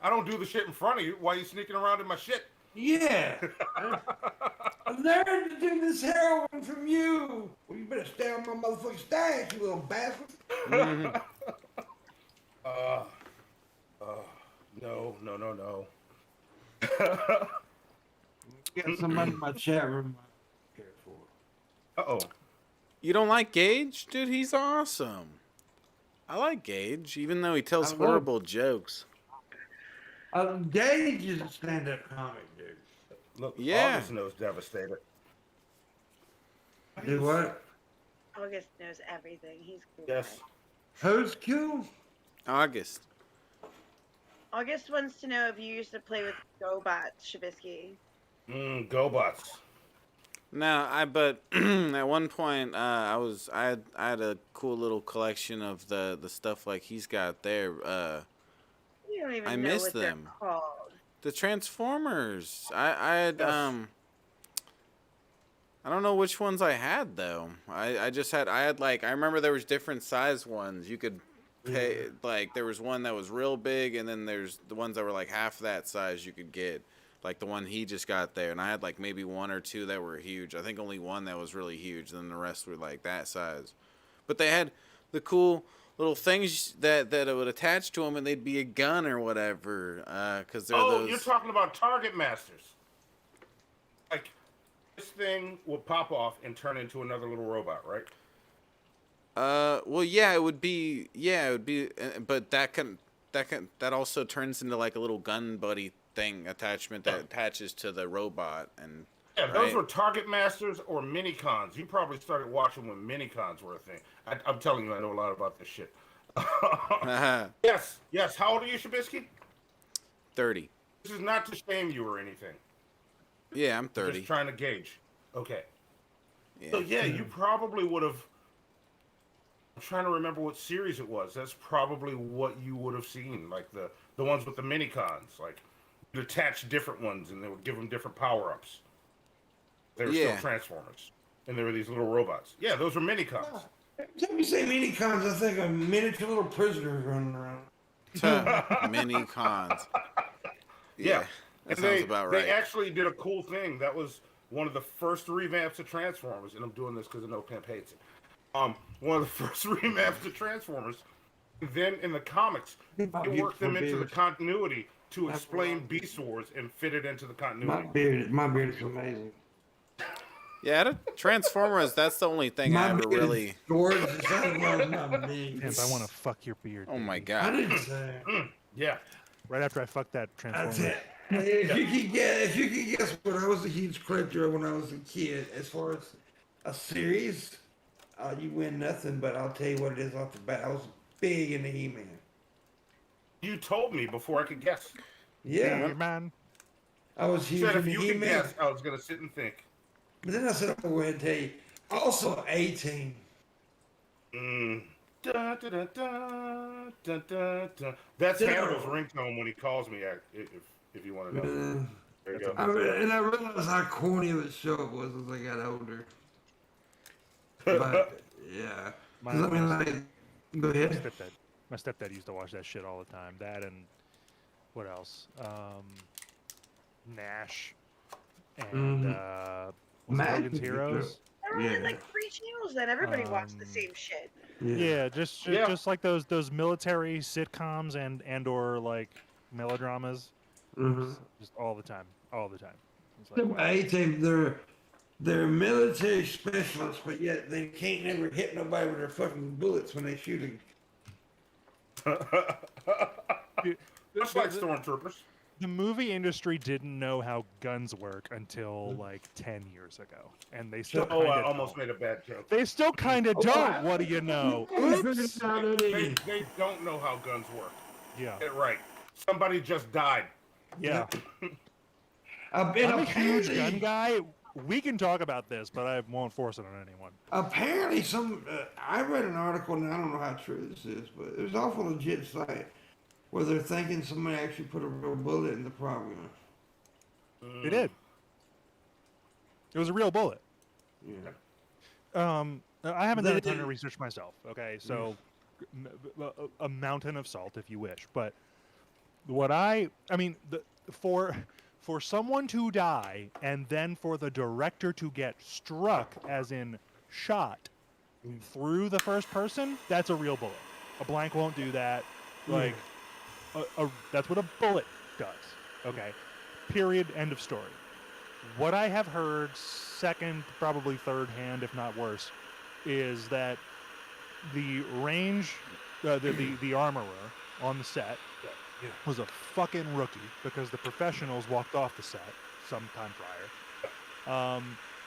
I don't do the shit in front of you. Why are you sneaking around in my shit? Yeah. I learned to do this heroin from you. Well, you better stay on my motherfucking stash, you little bastard. Mhm. No, no, no, no. Got somebody in my chat room. I care for. Uh-oh. You don't like Gage? Dude, he's awesome. I like Gage, even though he tells I love- horrible jokes. Gage is a stand-up comic, dude. Look, Yeah. August knows Devastator. Do what? August knows everything. He's cool. Yes. Who's cool? August. August wants to know if you used to play with GoBots, Shabisky. GoBots. No, but at one point I had a cool little collection of the stuff like he's got there. You don't even I know miss what them. they're called. The Transformers. I had Yes. I don't know which ones I had though. I had like I remember there was different size ones. You could pay like there was one that was real big and then there's the ones that were like half that size you could get. Like the one he just got there, and I had like maybe one or two that were huge. I think only one that was really huge, and then the rest were like that size. But they had the cool little things that it would attach to them, and they'd be a gun or whatever. Because they're those. You're talking about Target Masters. Like, this thing would pop off and turn into another little robot, right? Well, yeah, it would be, but that also turns into like a little gun buddy thing attachment that attaches to the robot and. Yeah, those right? were Target Masters or Minicons. You probably started watching when Minicons were a thing. I'm telling you, I know a lot about this shit. Yes, yes. How old are you, Shabisky? 30. This is not to shame you or anything. Yeah, I'm I'm 30. just trying to gauge. Okay. Yeah. So yeah, you probably would have. I'm trying to remember what series it was. That's probably what you would have seen, like the ones with the Minicons. Like you'd attach different ones, and they would give them different power-ups. They were still Transformers, and there were these little robots. Yeah, those were Minicons. Every time you say Minicons, I think of miniature little prisoners running around. Mini cons. Yeah. That And sounds about right. They actually did a cool thing. That was one of the first revamps of Transformers, and I'm doing this because I know Pimp hates it. One of the first revamps of Transformers. And then in the comics, they worked them into the continuity to explain Beast Wars and fit it into the continuity. My beard is amazing. Yeah, Transformers, that's the only thing I ever really. Is gorgeous. That's not me. Pimp, I want to fuck your beard. Oh my baby. I god. didn't say. Yeah. Right after I fuck that That's Transformer. it. If you could guess what I was a huge collector of when I was a kid, as far as a series, you win nothing. But I'll tell you what it is off the bat. I was big into He-Man. You told me before I could guess. Yeah, Hey, man. I was You huge said if into you could He-Man. guess, I was going to sit and think. But then I said, I'm going to go ahead and tell you. Also, 18. Da, da, da, da, da, da, da. That's Yeah. Hannibal's ringtone when he calls me, if you want to know. There you go. And I realized how corny of a show it was as I got older. But, yeah. 'Cause I mean, like, go ahead. My stepdad used to watch that shit all the time. That and what else? Nash and what's Mac Logan's was a Heroes. There were Yeah. like 3 channels then. Everybody watched the same shit. Yeah, just like those military sitcoms and or like melodramas, just all the time. It's like, 18, they're military specialists, but yet they can't never hit nobody with their fucking bullets when they shoot them. Just like Stormtroopers. the movie industry didn't know how guns work until like 10 years ago, and they still Oh, I kinda almost don't. made a bad joke. They still kind of don't. What do you know? Oops. They don't know how guns work. Yeah, Get it right. Somebody just died. yeah. I've been I'm a huge gun guy. we can talk about this, but I won't force it on anyone. Apparently, I read an article, and I don't know how true this is, but it was off a legit site where they're thinking somebody actually put a real bullet in the prop gun. They did. It was a real bullet. Yeah. I haven't done a ton of didn't- research myself. Okay, so a mountain of salt, if you wish. But for someone to die and then for the director to get struck, as in shot, through the first person, that's a real bullet. A blank won't do that. Like, that's what a bullet does. Okay, period. End of story. What I have heard, second, probably third hand, if not worse, is that the range, the armorer on the set was a fucking rookie because the professionals walked off the set sometime prior.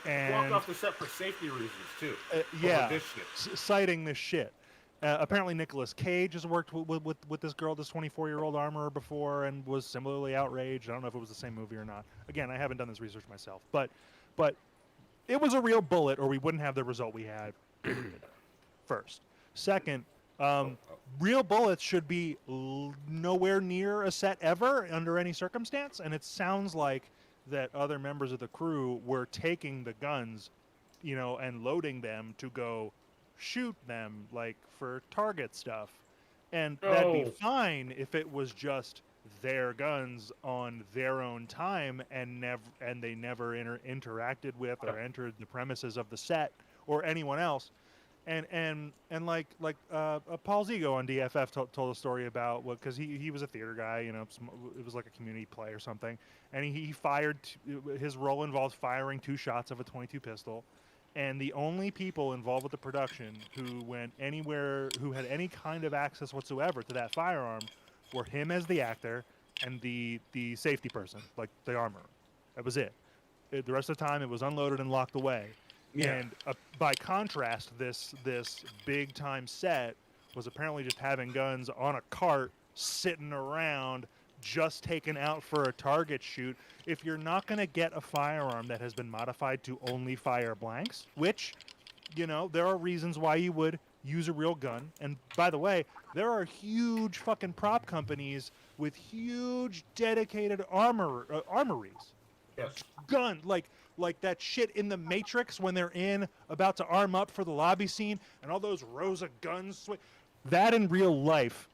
And Walked off the set for safety reasons too. yeah, This shit. citing this shit. Apparently, Nicolas Cage has worked with this girl, this 24-year-old armorer, before, and was similarly outraged. I don't know if it was the same movie or not. Again, I haven't done this research myself, but it was a real bullet, or we wouldn't have the result we had. First, second, real bullets should be nowhere near a set ever under any circumstance, and it sounds like that other members of the crew were taking the guns, and loading them to go shoot them, like for target stuff, and that'd be fine if it was just their guns on their own time and they never interacted with or entered the premises of the set or anyone else. And like Paul Zigo on DFF told a story about because he was a theater guy, it was like a community play or something, and he fired. His role involved firing 2 shots of a .22 pistol. And the only people involved with the production who went anywhere, who had any kind of access whatsoever to that firearm, were him as the actor and the safety person, like the armorer. That was it. The rest of the time, it was unloaded and locked away. Yeah. And by contrast, this big time set was apparently just having guns on a cart sitting around, just taken out for a target shoot. If you're not going to get a firearm that has been modified to only fire blanks, which, there are reasons why you would use a real gun. And by the way, there are huge fucking prop companies with huge dedicated armories. Yes. Gun, like that shit in the Matrix when they're about to arm up for the lobby scene and all those rows of guns. That in real life,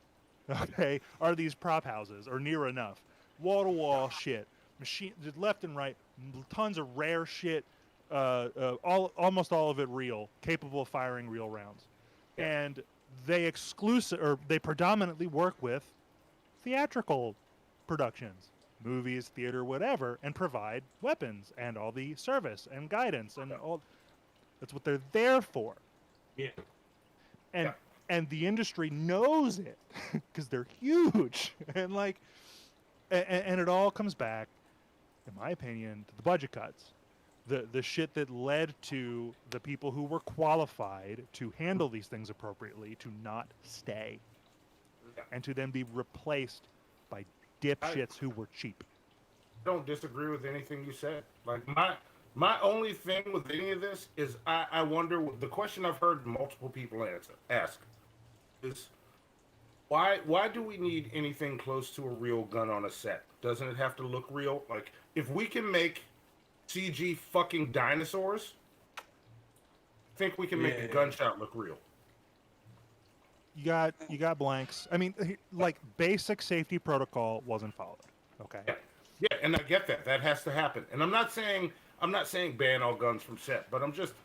okay, are these prop houses, or near enough. Wall-to-wall shit. Machine, left and right, tons of rare shit, almost all of it real, capable of firing real rounds. Yeah. And they predominantly work with theatrical productions, movies, theater, whatever, and provide weapons and all the service and guidance and all. That's what they're there for. Yeah. And the industry knows it because they're huge. And and it all comes back, in my opinion, to the budget cuts. The shit that led to the people who were qualified to handle these things appropriately to not stay. And to then be replaced by dipshits who were cheap. I don't disagree with anything you said. Like my only thing with any of this is I wonder, the question I've heard multiple people ask is why do we need anything close to a real gun on a set? Doesn't it have to look real? Like, if we can make CG fucking dinosaurs, I think we can make a gunshot look real. You got blanks. I mean, like, basic safety protocol wasn't followed. Okay. Yeah, and I get that. That has to happen. And I'm not saying ban all guns from set, but I just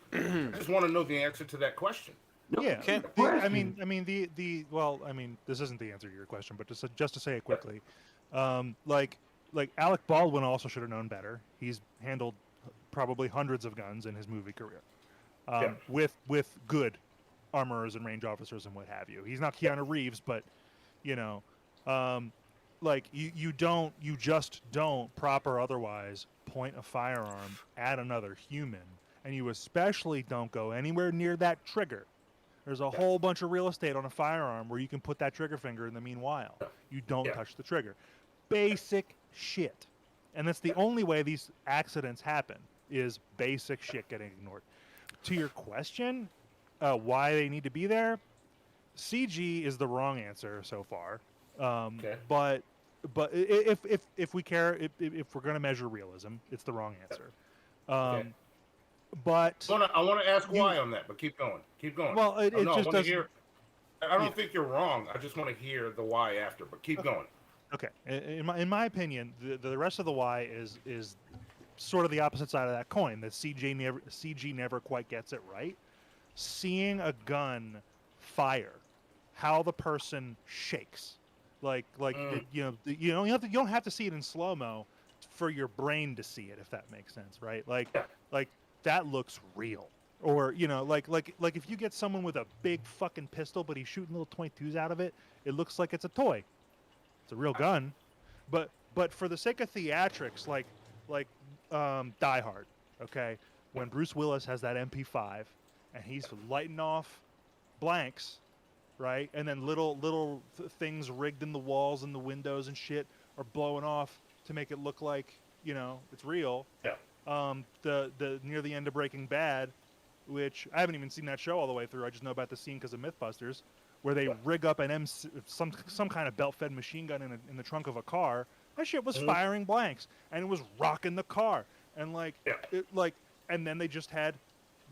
want to know the answer to that question. Yeah. This isn't the answer to your question, but just to say it quickly, like Alec Baldwin also should have known better. He's handled probably hundreds of guns in his movie career, with good armorers and range officers and what have you. He's not Keanu Reeves, but you just don't, prop or otherwise, point a firearm at another human, and you especially don't go anywhere near that trigger. There's a whole bunch of real estate on a firearm where you can put that trigger finger in the meanwhile. You don't touch the trigger. Basic shit. And that's the only way these accidents happen. is basic shit getting ignored. To your question, why they need to be there, CG is the wrong answer so far. Okay. But if we care, if we're gonna measure realism, it's the wrong answer. Okay. But I want to ask you- why on that, but keep going. Keep going. well, it no, I just want to doesn't. hear. I don't Yeah. think you're wrong. I just want to hear the why after, but keep going. Okay, in my opinion, the rest of the why is sort of the opposite side of that coin. That CG never quite gets it right. Seeing a gun fire, how the person shakes, you don't have to see it in slow mo for your brain to see it, if that makes sense, right? Like that looks real. Or like if you get someone with a big fucking pistol, but he's shooting little 22s out of it, it looks like it's a toy. It's a real gun, but for the sake of theatrics, like Die Hard, okay, when Bruce Willis has that MP5 and he's lighting off blanks, right, and then little things rigged in the walls and the windows and shit are blowing off to make it look like it's real. Yeah. The near the end of Breaking Bad, which I haven't even seen that show all the way through. I just know about the scene because of MythBusters, where they rig up an some kind of belt-fed machine gun in the trunk of a car. That shit was firing blanks, and it was rocking the car, and and then they just had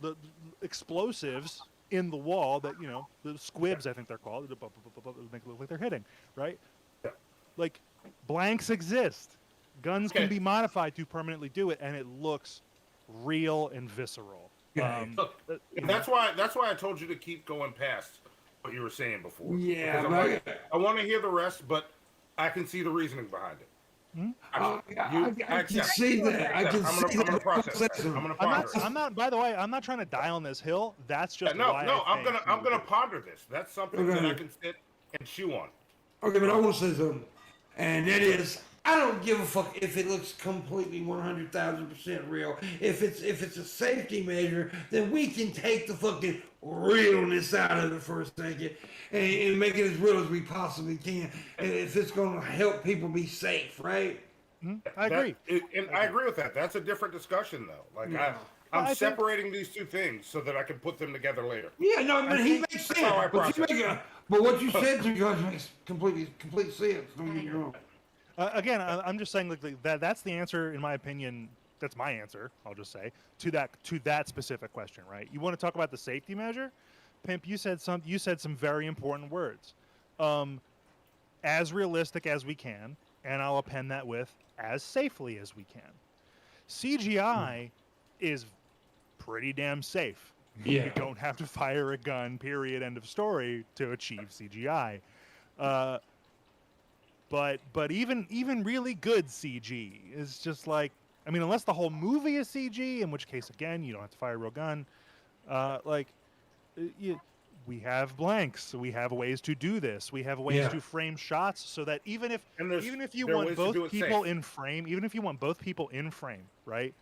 the explosives in the wall that the squibs, I think they're called, make it look like they're hitting, right? Yeah. Like blanks exist. Guns Okay. can be modified to permanently do it, and it looks real and visceral. Look, and that's why I told you to keep going past what you were saying before. Yeah, Because I'm like, I want to hear the rest, but I can see the reasoning behind it. I can accept. see that. I can see I'm gonna that. process that. I'm gonna I'm ponder it. not. By the way, I'm not trying to die on this hill. That's just No, why I'm gonna ponder this. That's something that I can sit and chew on. Okay, but I want to say something, and that is, I don't give a fuck if it looks completely 100,000% real. If it's a safety measure, then we can take the fucking realness out of it for a second and make it as real as we possibly can. And if it's gonna help people be safe, right? I agree. And I agree with that. That's a different discussion, though. Like Yeah. I'm I think- separating these two things so that I can put them together later. Yeah, no, but he makes sense. how I But, process. but what you said to guys makes complete sense. Don't get me wrong. Again, I'm just saying that's the answer, in my opinion. That's my answer. I'll just say to that specific question, right? You want to talk about the safety measure, Pimp? You said some very important words. As realistic as we can, and I'll append that with as safely as we can. CGI is pretty damn safe. Yeah. You don't have to fire a gun, period, end of story, to achieve CGI. But even really good CG is just like, I mean, unless the whole movie is CG, in which case, again, you don't have to fire a real gun. We have blanks. We have ways to do this. We have ways to frame shots so that even if you there are want ways to do both it people safe. in frame, even if you want both people in frame, right,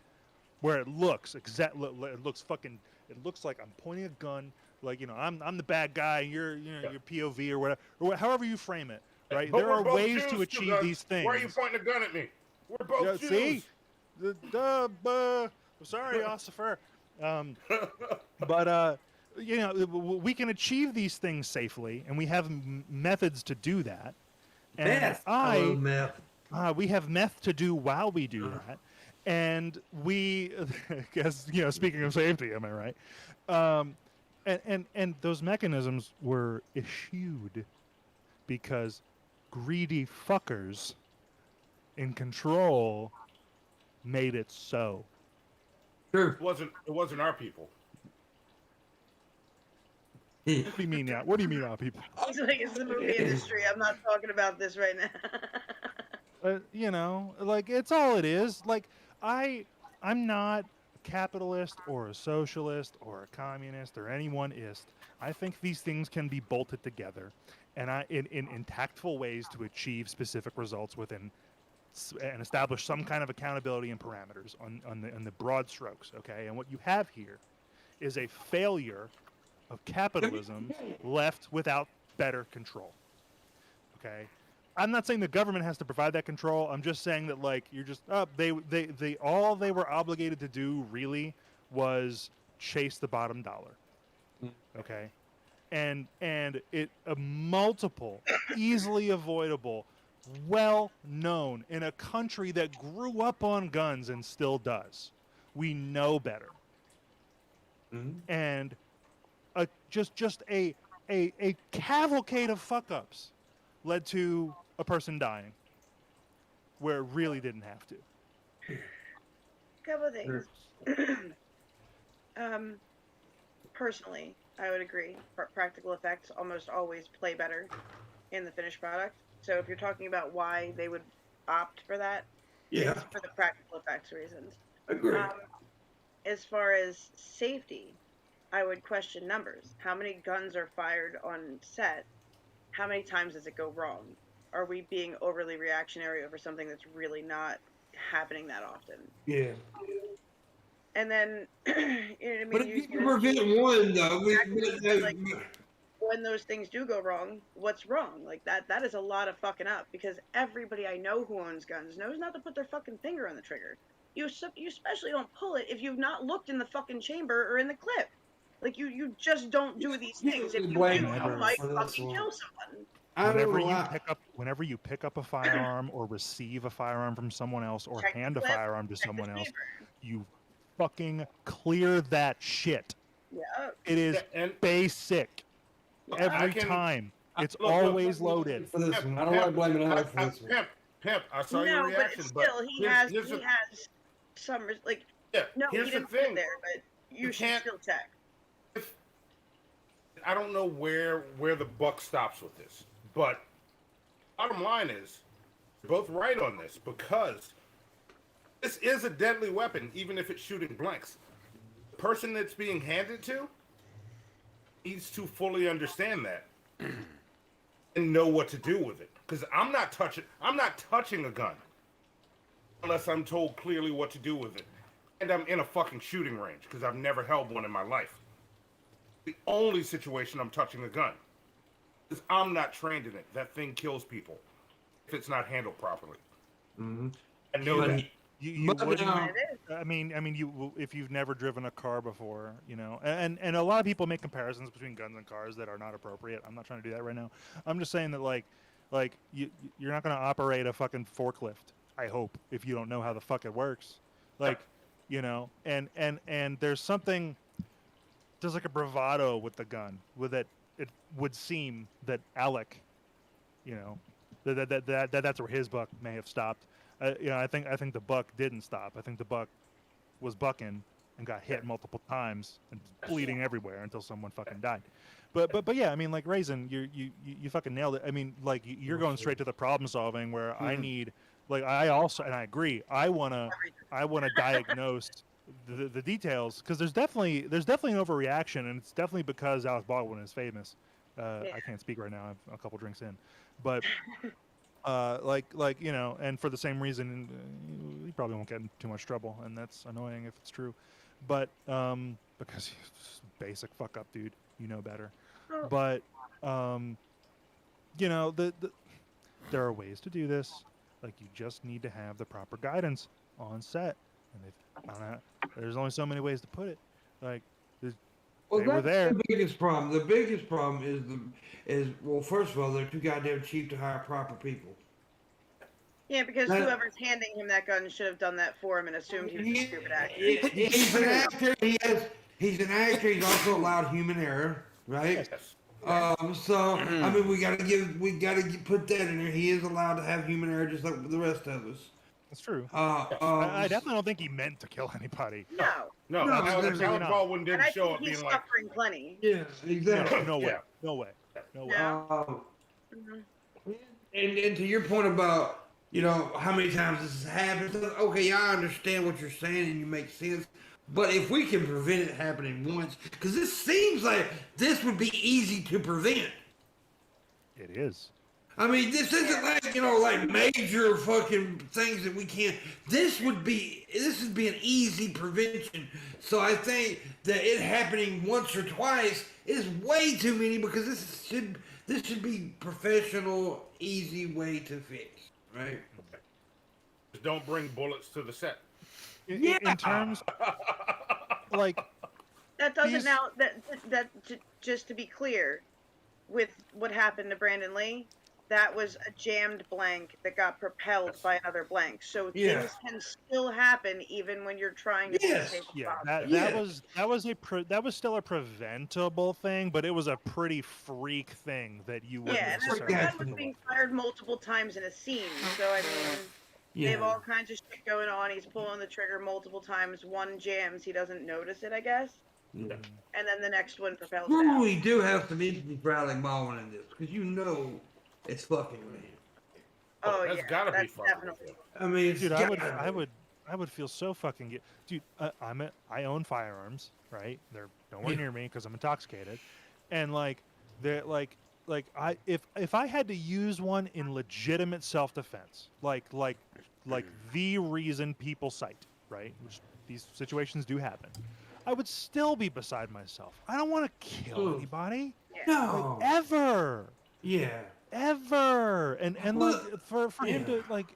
where it looks it looks like I'm pointing a gun, like I'm the bad guy, you're your POV or whatever, or however you frame it, right? But There we're are both ways Jews, to you achieve guys. these things. Why are you pointing a gun at me? We're both Jews. See, sorry, Ossifer. But we can achieve these things safely, and we have methods to do that. And Meth. I love meth. we have meth to do while we do that, and we, guess speaking of safety, am I right? And those mechanisms were eschewed because greedy fuckers in control made it so. True. It wasn't our people. What do you mean now? What do you mean, people? He's like, it's the movie industry. I'm not talking about this right now. It's all it is. Like I'm not a capitalist or a socialist or a communist or anyone-ist. I think these things can be bolted together, and in tactful ways to achieve specific results within and establish some kind of accountability and parameters on the broad strokes. Okay, and what you have here is a failure of capitalism left without better control. Okay, I'm not saying the government has to provide that control. I'm just saying that like you're just they all they were obligated to do really was chase the bottom dollar. Okay, and it a multiple, easily avoidable, well known in a country that grew up on guns and still does. We know better, and just a cavalcade of fuck ups led to a person dying where it really didn't have to. Couple of things. Personally, I would agree. Practical effects almost always play better in the finished product. So if you're talking about why they would opt for that, Yeah, it's for the practical effects reasons. agree. As far as safety, I would question numbers. How many guns are fired on set? How many times does it go wrong? Are we being overly reactionary over something that's really not happening that often? Yeah. And then, you know what I mean? But if you can prevent one, though, Like, when those things do go wrong, what's wrong? Like that is a lot of fucking up, because everybody I know who owns guns knows not to put their fucking finger on the trigger. You especially don't pull it if you've not looked in the fucking chamber or in the clip. Like you just don't do these things. If you do, blame you Never. might for this fucking one. kill someone. I don't Whenever know you why. whenever you pick up a firearm or receive a firearm from someone else or Check the hand a clip, firearm to check the someone else, chamber. you fucking clear that shit. Yeah. It is And basic every can- time. It's look, always loaded. For this one. I don't like blaming Alex for this one. Pimp, I saw your No, but reaction, still, he has some like. yeah, No, he here's the didn't put it thing. there, but you should can't- still check. I don't know where the buck stops with this, but bottom line is, you're both right on this, because this is a deadly weapon, even if it's shooting blanks. The person that's being handed to needs to fully understand that and know what to do with it. Because I'm not touching a gun unless I'm told clearly what to do with it, and I'm in a fucking shooting range, because I've never held one in my life. The only situation I'm touching a gun is I'm not trained in it. That thing kills people if it's not handled properly. Mm-hmm. I know that. You But wouldn't. now- I mean, you if you've never driven a car before, you know, and a lot of people make comparisons between guns and cars that are not appropriate. I'm not trying to do that right now. I'm just saying that like you're not going to operate a fucking forklift. I hope, if you don't know how the fuck it works, like, you know, and there's something. There's like a bravado with the gun, with it. It would seem that Alec, you know, that's where his buck may have stopped. You know, I think the buck didn't stop. I think the buck was bucking and got hit multiple times and bleeding everywhere until someone fucking died. But yeah, I mean, like Raisin, you fucking nailed it. I mean, like you're going straight to the problem solving where I need, like, I also, and I agree, I wanna diagnose the details, because there's definitely an overreaction, and it's definitely because Alec Baldwin is famous. I can't speak right now. I have a couple drinks in, but like you know, and for the same reason, he probably won't get in too much trouble, and that's annoying if it's true. But because he's just a basic fuck up dude, you know better. But you know, there are ways to do this. Like, you just need to have the proper guidance on set, and I don't know, there's only so many ways to put it. Like, Well, they were that's there. the biggest problem. The biggest problem is well, first of all, they're too goddamn cheap to hire proper people. Yeah, because That- whoever's handing him that gun should have done that for him and assumed he was a stupid actor. He's an actor. He's an actor. He's also allowed human error, right? Yes. So I mean, we gotta put that in there. He is allowed to have human error, just like the rest of us. That's true. I I definitely don't think he meant to kill anybody. No. No, No, Alec absolutely not. Baldwin And didn't I show think up he's being like, suffering plenty. Yeah, exactly. No way. Yeah. No way. No way. No. Um, and to your point about, you know, how many times this has happened, okay, I understand what you're saying and you make sense. But if we can prevent it happening once, because this seems like this would be easy to prevent. It is. I mean, this isn't like, like major fucking things that we can't. This would be an easy prevention. So I think that it happening once or twice is way too many because this should be professional, easy way to fix, right? Just don't bring bullets to the set. In terms, like, That doesn't these- now just to be clear, with what happened to Brandon Lee, that was a jammed blank that got propelled by another blank. So Yeah. things can still happen even when you're trying to Yes. be safe as yeah, possible. that was still a preventable thing, but it was a pretty freak thing that you wouldn't Yeah, and that necessarily. Yeah. was being fired multiple times in a scene. So I mean, they have all kinds of shit going on. He's pulling the trigger multiple times. One jams, he doesn't notice it, I guess, Yeah. and then the next one propels Well, down. we do have some injury Bradley Baldwin in this because it's fucking with him. Oh that's yeah, gotta be that's fucking definitely. with I mean, it's Dude, gotta be. I would feel so fucking dude. I own firearms, right? They're nowhere Yeah. near me because I'm intoxicated, and like they're I if I had to use one in legitimate self defense, like the reason people cite, right? Which these situations do happen, I would still be beside myself. I don't want to kill Ooh. anybody, No. like, ever. Yeah. Ever and Well, like for him yeah. to like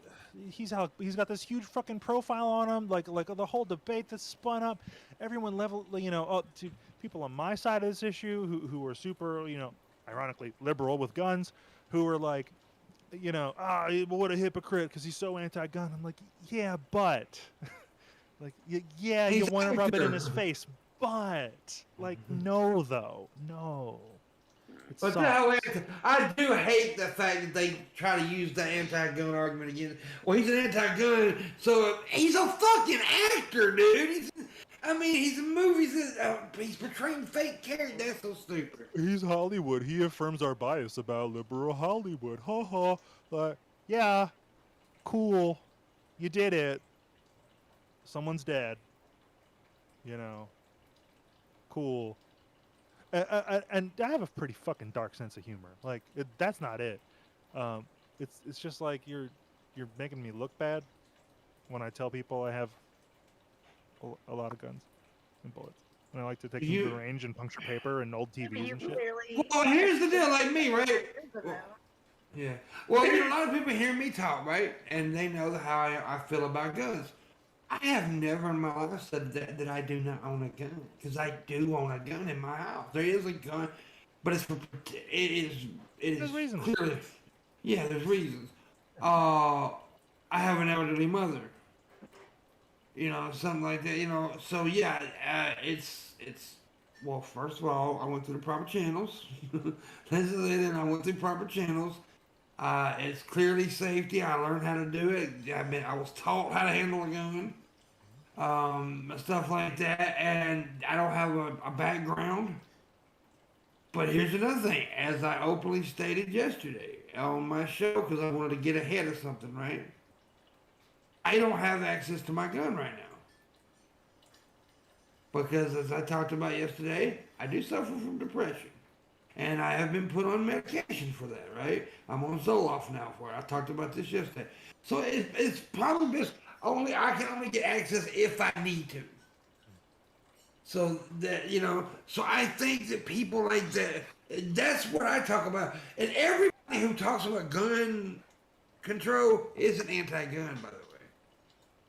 he's got this huge fucking profile on him, like the whole debate that's spun up, everyone level, to people on my side of this issue who are super, ironically liberal with guns, who are like, what a hypocrite because he's so anti-gun. I'm like, yeah, but like yeah, you He's want to rub it in his actor. face, but like no though, no. It But sucks. I do hate the fact that they try to use the anti-gun argument again. Well, he's an anti-gun, so he's a fucking actor, dude. He's in movies that he's portraying fake characters. That's so stupid. He's Hollywood. He affirms our bias about liberal Hollywood. Ha ha. Like, yeah, cool. You did it. Someone's dead. Cool. And I have a pretty fucking dark sense of humor. Like, that's not it. It's just like you're making me look bad when I tell people I have a lot of guns and bullets. And I like to take them to the range and puncture paper and old I mean, TVs you and shit. clearly. Well, here's the deal, like me, right? Well, Yeah. Well, a lot of people hear me talk, right? And they know how I feel about guns. I have never in my life said that I do not own a gun, because I do own a gun in my house. There is a gun, but There's reasons. clearly, yeah, there's reasons. I have an elderly mother, something like that, so yeah, it's well, first of all, I went through the proper channels. Then I went through proper channels. It's clearly safety. I learned how to do it. I was taught how to handle a gun, stuff like that. And I don't have a background. But here's another thing. As I openly stated yesterday on my show, because I wanted to get ahead of something, right? I don't have access to my gun right now. Because as I talked about yesterday, I do suffer from depression. And I have been put on medication for that, right? I'm on Zoloft now for it. I talked about this yesterday. So it's probably best I can only get access if I need to. So that, so I think that people like that, that's what I talk about. And everybody who talks about gun control isn't anti-gun, by the way.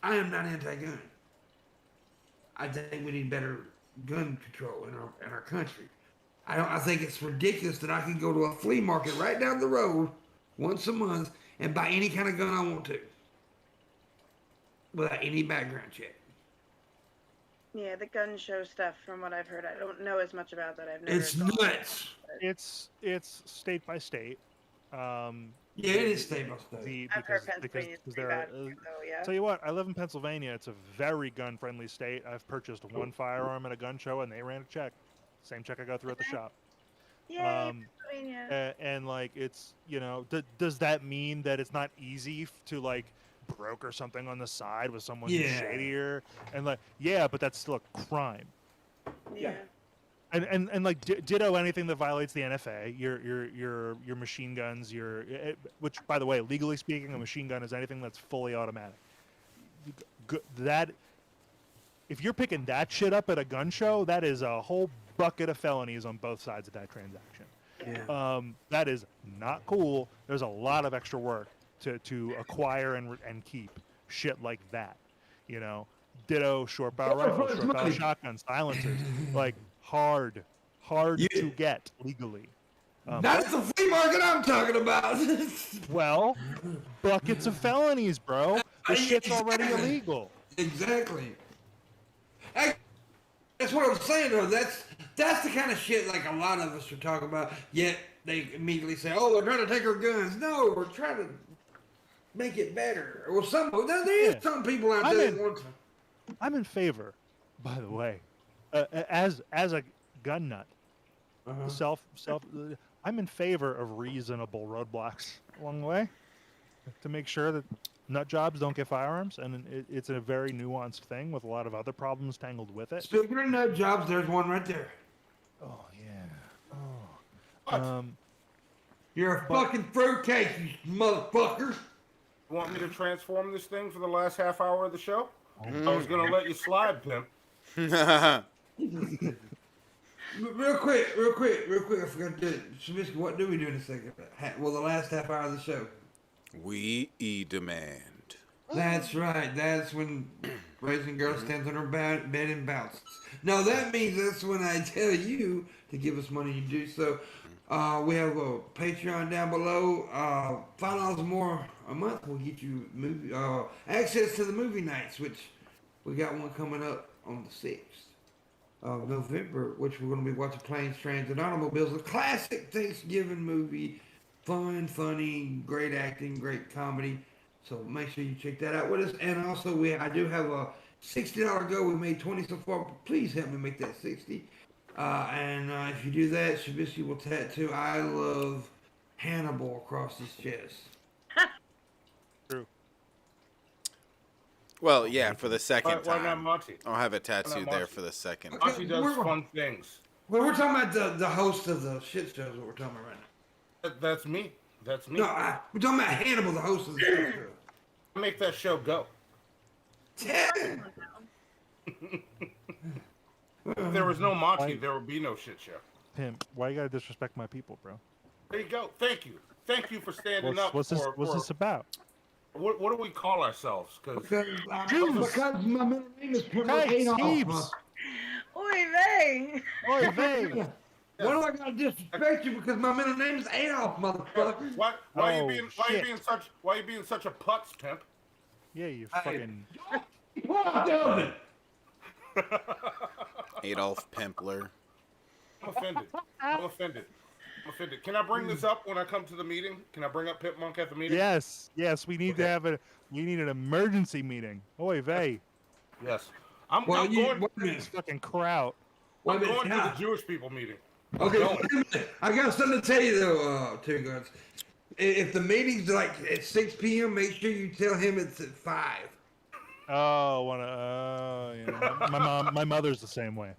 I am not anti-gun. I think we need better gun control in our country. I think it's ridiculous that I can go to a flea market right down the road once a month and buy any kind of gun I want to without any background check. yeah, the gun show stuff, from what I've heard, I don't know as much about that. I've never. It's gone. nuts. It's state by state. Yeah, it is state by state. I've heard Pennsylvania's pretty there bad are, too, though. Yeah. tell you what, I live in Pennsylvania. It's a very gun-friendly state. I've purchased one firearm at a gun show, and they ran a check. Same check I go through at the shop. Yay, Pennsylvania. And like, it's, does that mean that it's not easy to like broker something on the side with someone who's Yeah. shadier? And like, yeah, but that's still a crime. Yeah. And like ditto anything that violates the NFA, your machine guns, which by the way, legally speaking, a machine gun is anything that's fully automatic. That if you're picking that shit up at a gun show, that is a whole bucket of felonies on both sides of that transaction. Yeah. That is not cool. There's a lot of extra work to acquire and keep shit like that. You know, ditto short barrel rifles, short barrel shotguns, silencers, like hard to get legally. That's the flea market I'm talking about. Well, buckets of felonies, bro. This shit's already illegal. Exactly. That's what I'm saying, though. That's the kind of shit like a lot of us are talking about. Yet they immediately say, "Oh, they're trying to take our guns." No, we're trying to make it better. Well, there is some people out there that want to. I'm in favor, by the way, as a gun nut. I'm in favor of reasonable roadblocks along the way to make sure that nut jobs don't get firearms, and it's a very nuanced thing with a lot of other problems tangled with it. Speaking of nut jobs, there's one right there. Oh yeah. What? You're a fucking fruitcake, you motherfucker. You want me to transform this thing for the last half hour of the show? I was gonna let you slide, Pimp. Real quick. I forgot to do it. Shabisky, what do we do in a second? Well, the last half hour of the show. We demand. That's right. That's when Raising Girl stands on her bed and bounces. No, that means that's when I tell you to give us money. You do so. We have a Patreon down below. $5 more a month will get you movie access to the movie nights, which we got one coming up on the 6th of November, which we're going to be watching Planes, Trains, and Automobiles, a classic Thanksgiving movie. Fun, funny, great acting, great comedy. So make sure you check that out with us. And also, I do have a $60 goal. We made 20 so far. But please help me make that 60. And if you do that, Shabisky will tattoo "I love Hannibal" across his chest. True. Well, yeah, for the second Why not time. Monty? I'll have it tattooed there Monty? for the second. Monty does fun things. Well, we're talking about the host of the shit shows. What we're talking about right now. That's me. That's me. No, we're talking about Hannibal, the host of the shit show. Make that show go. Yeah. If there was no Monty, there would be no shit show. Pimp, why you gotta disrespect my people, bro? There you go. Thank you. Thank you for standing up. What's this about? What do we call ourselves? Because Because my middle name is Pimp Hey, Adolf. Steve's. Oy vey! Oy vey. Why do I gotta disrespect you? Because my middle name is Adolf, motherfucker. why Oh, you being such a putz, Pimp? Yeah, you fucking. What does it? Adolf Pimpler. I'm offended. Can I bring this up when I come to the meeting? Can I bring up PIMPMUNK at the meeting? Yes, we need to have we need an emergency meeting. Oy vey. Yes. Well, I'm going. wait a minute. This fucking kraut. I'm Wait a going minute. to the Jewish people meeting. Okay, wait a minute. I got something to tell you though, Two Guns. If the meeting's like at 6 p.m., make sure you tell him it's at 5. Oh, yeah. My mother's the same way.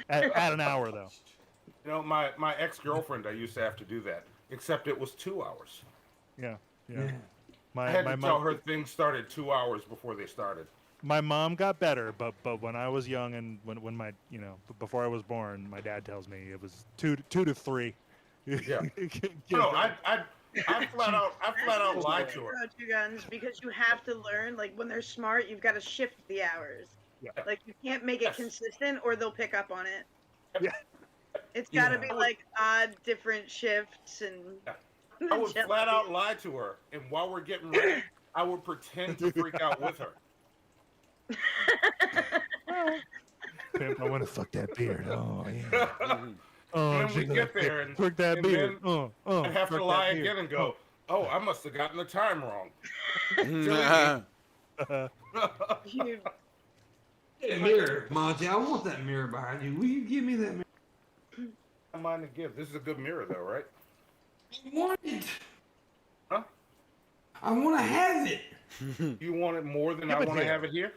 At an hour though. You know, my ex-girlfriend, I used to have to do that, except it was 2 hours. Yeah. I had to tell her things started 2 hours before they started. My mom got better, but when I was young and when my before I was born, my dad tells me it was 2 to 3. Yeah. No, I flat out lied to her. Two guns, because you have to learn, like, when they're smart, you've got to shift the hours. Yeah. Like, you can't make it Yes. consistent or they'll pick up on it. Yeah. It's got to be, like, odd, different shifts and... I would flat out lie to her, and while we're getting ready, I would pretend to freak out with her. Pimp, I want to fuck that beard. Oh yeah. Oh, And then we get there, and fuck that and beard. then I have to fuck lie that beard. again and go, "Oh, I must have gotten the time wrong." You- Mirror, Monty. I want that mirror behind you. Will you give me that mirror? I don't mind to give. This is a good mirror, though, right? I want it. Huh? I want to have it. You want it more than Give I it want to here. have it here?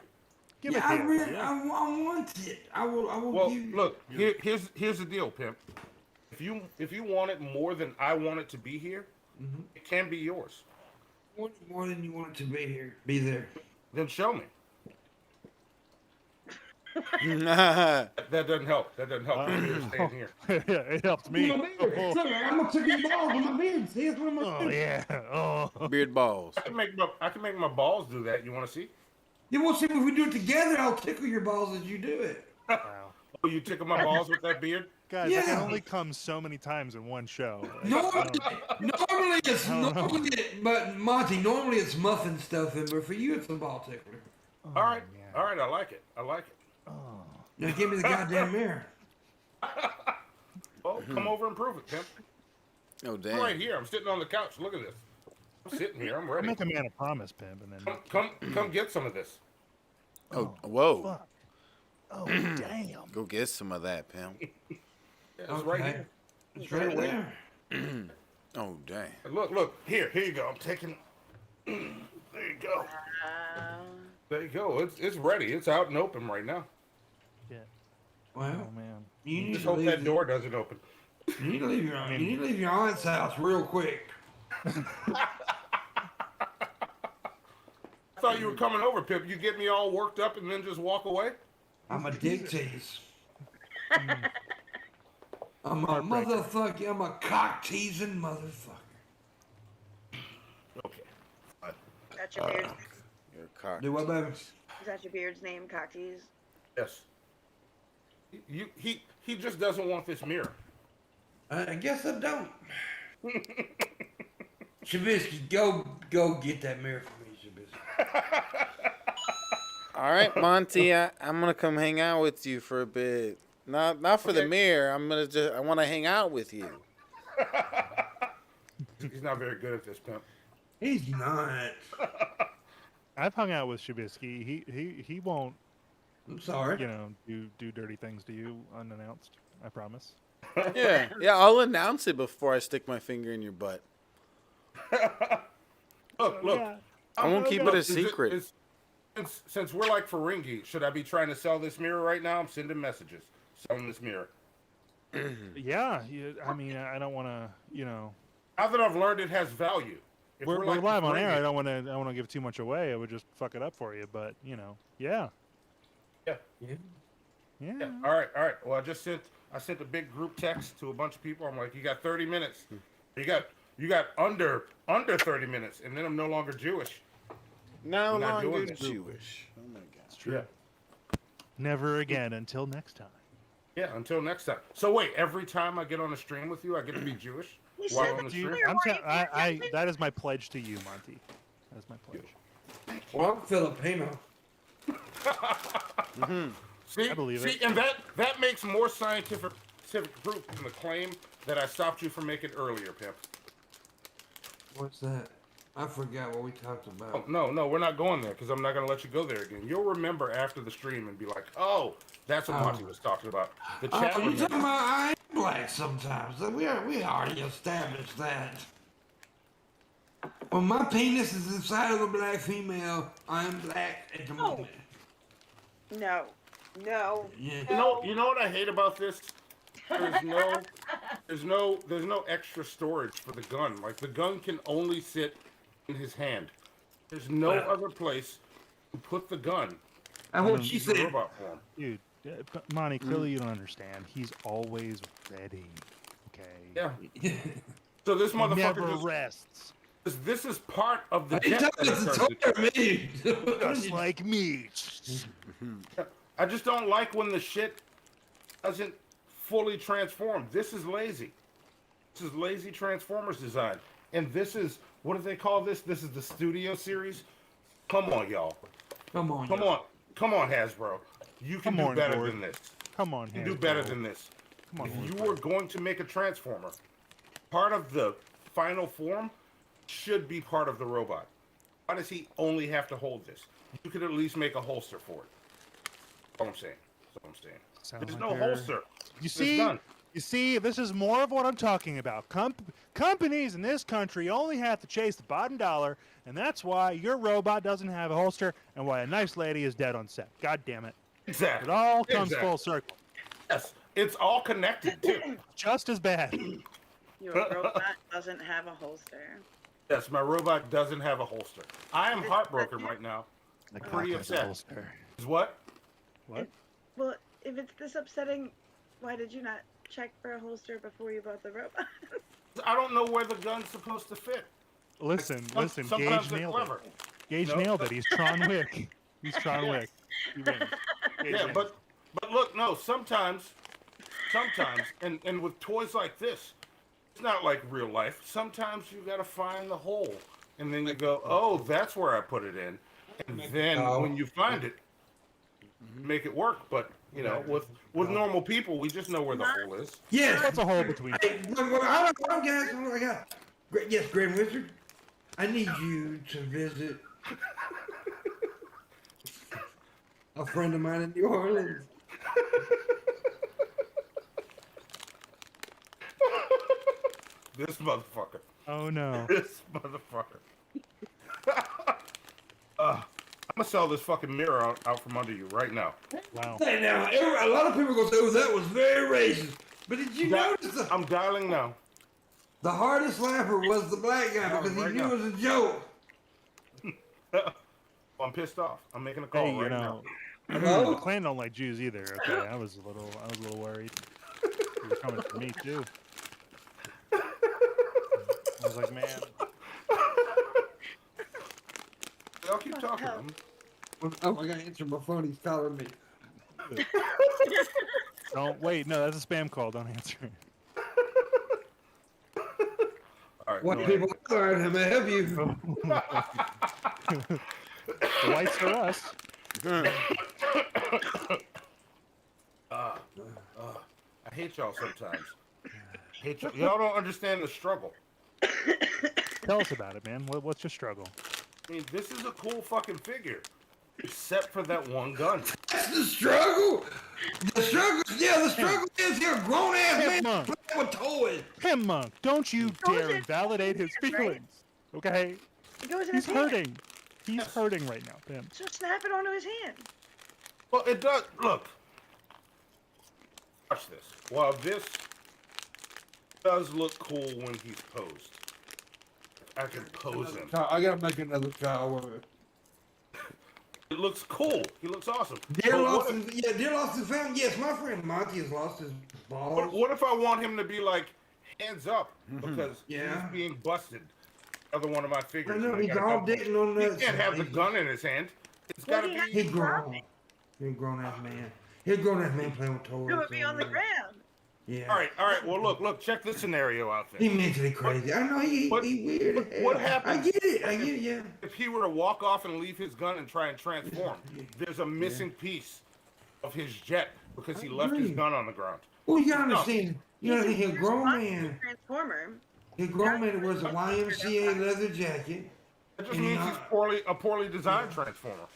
Give Yeah, it I here. really, Yeah. I want it. I will Well, give you. look, here's the deal, pimp. If you want it more than I want it to be here, it can be yours. Want it more than you want it to be here. Be there. Then show me. Oh, That doesn't help. That doesn't help. You're staying here. Yeah, it helped me. My beard. Oh, Look, I'm gonna take your balls with my beard. See, it's one of my oh yeah. Oh. beard balls. I can make my balls do that. You want to see? You won't see if we do it together. I'll tickle your balls as you do it. Wow. Oh, you tickle my balls with that beard? Guys, I can Yeah. only come so many times in one show. Like, Normally it's but Monty. Normally it's muffin stuff in, but for you it's a ball tickler. All right. man. All right. I like it. I like it. Oh. Now give me the goddamn mirror. Well, come over and prove it, pimp. Oh I'm damn. right here. I'm sitting on the couch. Look at this. I'm sitting here. I'm ready. Make a man a promise, Pimp, and then. Come get some of this. Oh whoa. Fuck. Oh damn. Go get some of that, pimp. Yeah, it's right here. It's right there. Oh dang. Look. Here you go. I'm taking. There you go. There you go. It's ready. It's out and open right now. Yeah. Well, Oh man. you need Just to hope leave. that door doesn't open. You need to leave your. You need to leave your aunt's house real quick. I thought you were coming over, Pip. You get me all worked up and then just walk away? I'm a dick tease. I'm a Heartbreaker. motherfucker. I'm a cock teasing motherfucker. Okay. That's your beard's You're a cock. Do what, baby? Is that your beard's name, Cocktease? Yes. He just doesn't want this mirror. I guess I don't. Shabisky, go get that mirror for me, Shabisky. All right, Monty. I'm gonna come hang out with you for a bit. Not for the Okay. mirror. I want to hang out with you. He's not very good at this, Pimp. He's not. I've hung out with Shabisky. He won't, I'm sorry. do dirty things to you unannounced. I promise. Yeah. I'll announce it before I stick my finger in your butt. Look. Yeah. I won't keep it a Is secret. Since we're like Ferengi, should I be trying to sell this mirror right now? I'm sending messages. Selling this mirror. Yeah. I mean, I don't want to. Now that I've learned it has value. If We're like live on air. Ferengi- I don't want to give too much away. I would just fuck it up for you. But yeah. Yeah. Yeah. All right. Well, I sent a big group text to a bunch of people. I'm like, you got 30 minutes. You got under 30 minutes, and then I'm no longer Jewish. No I'm not longer doing that. Jewish. Oh my It's god. true. Yeah. Never again until next time. Yeah, until next time. So wait, every time I get on a stream with you, I get to be Jewish? You While said on that the Dude, stream? earlier. Why you can't say that is my pledge to you, Monty. That is my pledge. Well, I'm Filipino. See, I believe it. and that makes more scientific proof than the claim that I stopped you from making earlier, Pimp. What's that? I forgot what we talked Oh, about. no, we're not going there because I'm not going to let you go there again. You'll remember after the stream and be like, oh, that's what Monty was talking about. The chat Oh, you remembers. talking about I am black sometimes? We already established that. When my penis is inside of a black female, I am black at the moment. No. No. Yeah. You know what I hate about this? There's no extra storage for the gun. Like the gun can only sit in his hand. There's no other place to put the gun. And what she in the said. robot form. Dude, Monty, clearly you don't understand. He's always ready. Okay. Yeah. So this He motherfucker never just, rests. this is part of the He jet told that us it to turns talk into. to me. Just like me. I just don't like when the shit doesn't fully transform. This is lazy. This is lazy Transformers design. And this is, what do they call this? This is the Studio Series. Come on, y'all. Come on. Come on, Hasbro. You can Come do on, better Gord. than this. Come on, You can do better Hasbro. than this. Come on, If Gord. you were going to make a Transformer, part of the final form should be part of the robot. Why does he only have to hold this? You could at least make a holster for it. That's all I'm saying. That's all I'm saying. Sounds There's like no they're- holster. You It's see? done. You see, this is more of what I'm talking about. Companies in this country only have to chase the bottom dollar, and that's why your robot doesn't have a holster, and why a nice lady is dead on set. God damn it! Exactly. It all comes Exactly. full circle. Yes, it's all connected too. Just as bad. Your robot doesn't have a holster. Yes, my robot doesn't have a holster. I am heartbroken right now. The Pretty cock has a upset. holster. Is what? What? Well, if it's this upsetting, why did you not check for a holster before you bought the robot? I don't know where the gun's supposed to fit. Listen. Sometimes Gage they're nailed clever. it. Gage No. nailed it. He's Tron Wick. He's Tron Wick. He wins. Gage Yeah, wins. but look, no, sometimes, and with toys like this, it's not like real life. Sometimes you gotta find the hole, and then you go, oh, that's where I put it in, and then when you find it, make it work. But you know, with normal people, we just know where the hole is. Yes. What's a hole between? Hey, I don't guys. I got. Yes, Grand Wizard. I need you to visit a friend of mine in New Orleans. This motherfucker. Oh no. This motherfucker. I'm gonna sell this fucking mirror out from under you right now. Wow. Hey, now, a lot of people go say, "Oh, that was very racist." But did you notice I'm dialing now. the hardest laugher was the black guy because he Right knew now. it was a joke. I'm pissed off. I'm making a call Hey, you right know, now. Hello? the Klan don't like Jews either. Okay, I was a little worried. You were coming for me too. I was like, man, I'll keep talking. Oh, I gotta answer my phone. He's calling me. don't wait. No, that's a spam call. Don't answer it. All right. What no, people are, how may I help you? The whites are us. I hate y'all sometimes. Hate y'all. Y'all don't understand the struggle. Tell us about it, man. What's your struggle? I mean, this is a cool fucking figure, except for that one gun. That's the struggle. The struggle is you're a grown ass man Monk. playing with toys. PIMPMUNK, don't you Goes dare in- invalidate his right? feelings. Okay? It goes in He's his hand. hurting. He's hurting right now, Pim. So snap it onto his hand. Well, it does. Look. Watch this. While this does look cool when he's posed, I can pose him. I gotta make another call with it. It looks cool. He looks awesome. Dear But lost his family. Yes, my friend Monty has lost his balls. what if I want him to be like hands up because Yeah. he's being busted? Another one of my figures. I know, and I he's gotta all go- dating on He that. can't have the gun in his hand. It's Well, gotta he be. has- He grown. He's a grown ass man. He's a grown ass man playing with toys. It would be on the ground. Yeah. All right. Well, look. Check this scenario out He there. mentally crazy. I know he What- weird. what- as what hell. happens- I get it. Yeah. If he were to walk off and leave his gun and try and transform, there's a missing piece of his jet because he left his agree. gun on the ground. Well, you gotta understand. You know, he's a grown Responsible man. Transformer. He's a grown man that wears a YMCA leather jacket. That just And means he's a poorly designed transformer.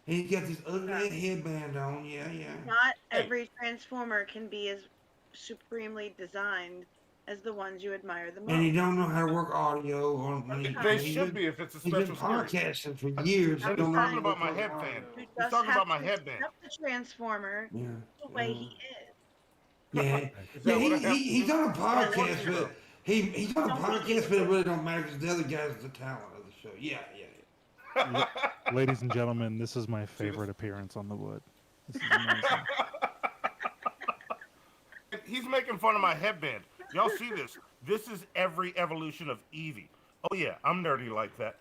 And he's got this ugly ass headband on. Yeah. Not Hey. every Transformer can be as supremely designed as the ones you admire the most. And he don't know how to work audio. They should be if it's a He's been special series. podcasting for years. And He he's don't know how talking to about work my on headband. audio. You He's just talking have about my to headband. accept the Transformer Yeah. the way he is. Yeah. Is that what I have to He's do? on a I don't want podcast, you to. but he's on a podcast, but it really don't matter because the other guy's the talent of the show. Yeah. Ladies and gentlemen, this is my favorite appearance on the wood. This is amazing. He's making fun of my headband. Y'all see this? This is every evolution of Eevee. Oh yeah, I'm nerdy like that.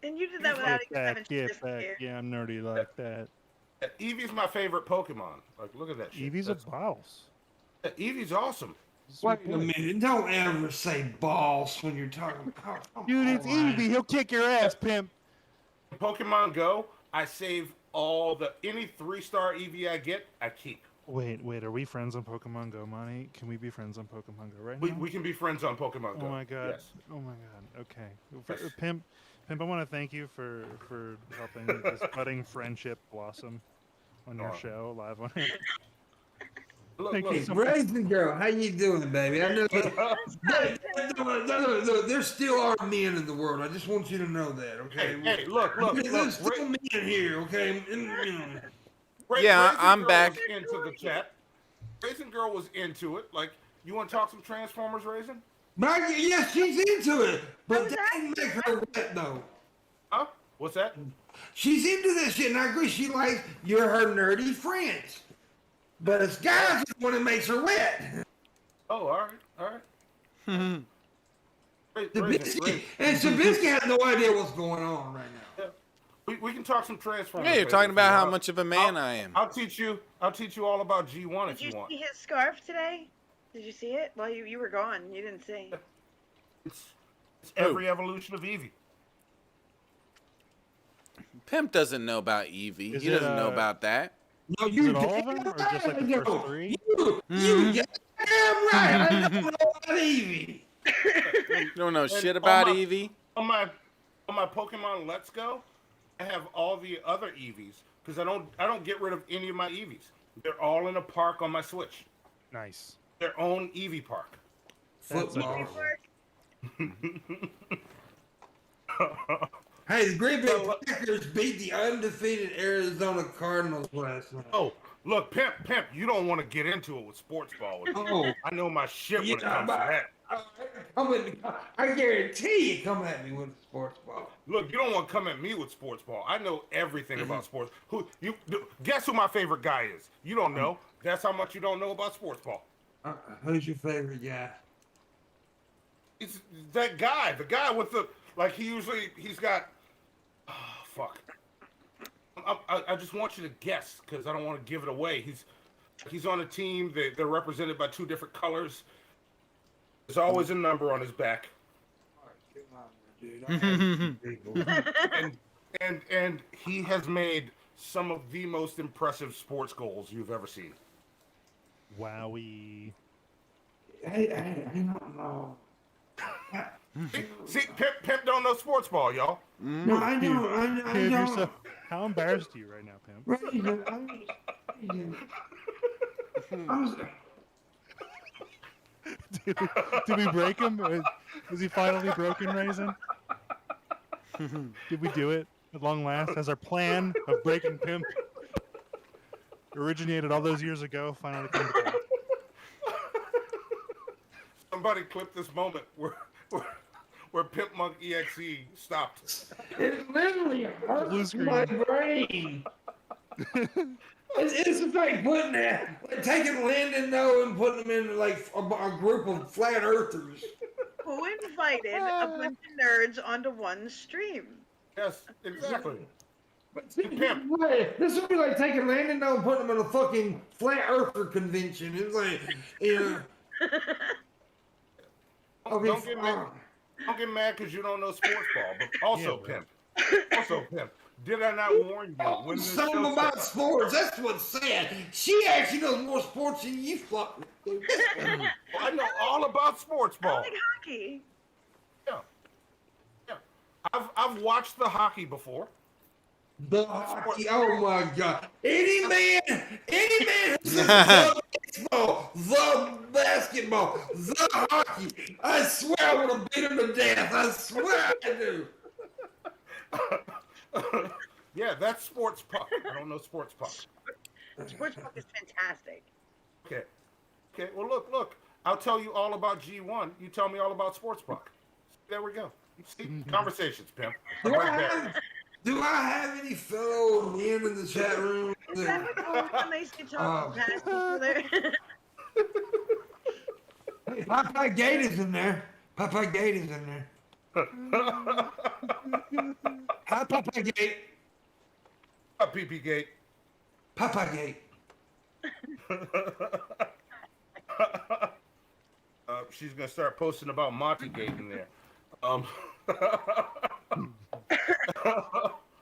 And you did that without even having to Get disappear. back. Yeah, I'm nerdy like that. Eevee's my favorite Pokemon. Like, look at that shit. Eevee's a boss. Eevee's awesome. Wait a minute! Don't ever say boss when you're talking. Dude, it's Eevee. He'll kick your ass, pimp. In Pokemon Go, I save any 3-star Eevee I get, I keep. Wait. Are we friends on Pokemon Go, Monty? Can we be friends on Pokemon Go right We, now? we can be friends on Pokemon Go. Oh my god. Yes. Oh my god. Okay. Yes. Pimp, I want to thank you for helping this budding friendship blossom on your Oh. show live on it. Look, Thank you look. so much. Raisin girl, how you doing, baby? I know there still are men in the world. I just want you to know that, okay? Hey, look. There's still men here, okay? Yeah, Raisin I'm Girl back. was into the chat. Raisin Girl was into it. Like, you want to talk some Transformers, Raisin? Yes, she's into it, but was that didn't make her wet though. Huh? What's that? She's into that shit, and I agree. She likes you're her nerdy friends, but it's guys that want to make her wet. Oh, all right. Sabisky, and Sabisky has no idea what's going on right now. We can talk some Transformers. Yeah, you're later talking if you about how want. much of a man I am. I'll teach you all about G1 Did if you you want. see his scarf today? Did you see it? Well, you were gone. You didn't see. It's every evolution of Eevee. Pimp doesn't know about Eevee. Is He it, doesn't know about that. No, Is you it all of them, or just like the first three? You damn right. I don't know about Evie. You don't know And shit about my- Eevee. On my Pokemon Let's Go, I have all the other Eevees because I don't get rid of any of my Eevees. They're all in a park on my Switch. Nice. Their own Eevee park. That's Football. adorable. Hey, the Green Bay Packers beat the undefeated Arizona Cardinals last night. Oh, look, Pimp, you don't want to get into it with sports ball. Oh. I know my shit when it Yeah, comes to that. I guarantee you come at me with a sports ball. Look, you don't want to come at me with sports ball. I know everything about sports. Guess who my favorite guy is? You don't know. That's how much you don't know about sports ball. Who's your favorite guy? It's that guy, the guy with the he's got. Oh, fuck. I just want you to guess because I don't want to give it away. He's on a team. They're represented by two different colors. There's always a number on his back. And he has made some of the most impressive sports goals you've ever seen. Wowie. I don't know. See, Pimp don't know sports ball, y'all. No, I know. I Dude, you're know. so, how embarrassed are you right now, Pimp? Did we break him? Is he finally broken, Raisin? Did we do it at long last? Has our plan of breaking Pimp originated all those years ago finally come to pass? Somebody clip this moment where PIMPMUNK EXE stopped. It literally Blue hurts screen. my brain. It's like putting that, like taking Landon though and putting them in like a group of flat earthers. Who invited a bunch of nerds onto one stream? Yes, exactly. But see, Pimp. this would be like taking Landon though and putting him in a fucking flat earther convention. It's like, you know. Okay, Don't get mad. Don't get mad because you don't know sports ball. But also, Yeah, Pimp. Did I not warn you when this Something show about started? sports. That's what's sad. She actually knows more sports than you fucking do. I know all about sports I ball. like hockey. Yeah. I've watched the hockey before. The hockey, oh my god. Any man who's the baseball, the basketball, the hockey, I swear I want to beat him to death. I swear I do. Yeah, that's sports puck. I don't know sports puck. Sports book is fantastic. Okay. Well, look. I'll tell you all about G1. You tell me all about sports puck. There we go. See, conversations, Pimp. Do I have any fellow men in the chat room? Is that what the nice guitar past each other? Hey, Popeye Gate is in there. Popeye Gate is in there. Hi, Popeye Gate. PP Gate. Popeye Gate. She's gonna start posting about Monty Gate in there.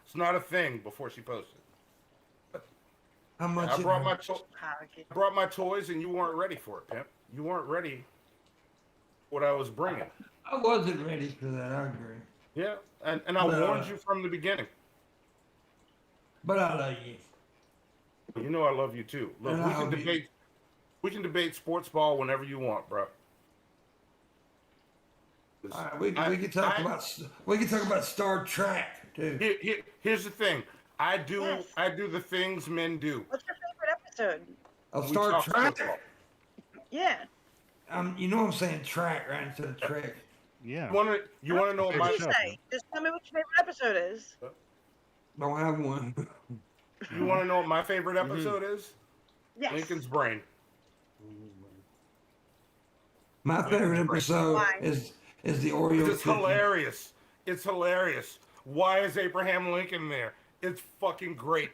It's not a thing before she posts it. How much? I brought Hockey. my toys and you weren't ready for it, Pimp. You weren't ready for what I was bringing. I wasn't ready for that. I agree. Yeah, and I warned you from the beginning. But I love you. You know I love you too. Look, And We can debate sports ball whenever you want, bro. All right, we can talk about Star Trek too. Here's the thing. I do Yes. the things men do. What's your favorite episode? Of We Star talk Trek. football. Yeah. You know I'm saying track right instead of Trek. Yeah. You wanna know what What my did you say? Just tell me what your favorite episode is. Don't have one. you wanna know what my favorite episode is? Yes. Lincoln's Brain. My favorite episode Why? is the Oreo. It's cookie. hilarious. It's hilarious. Why is Abraham Lincoln there? It's fucking great.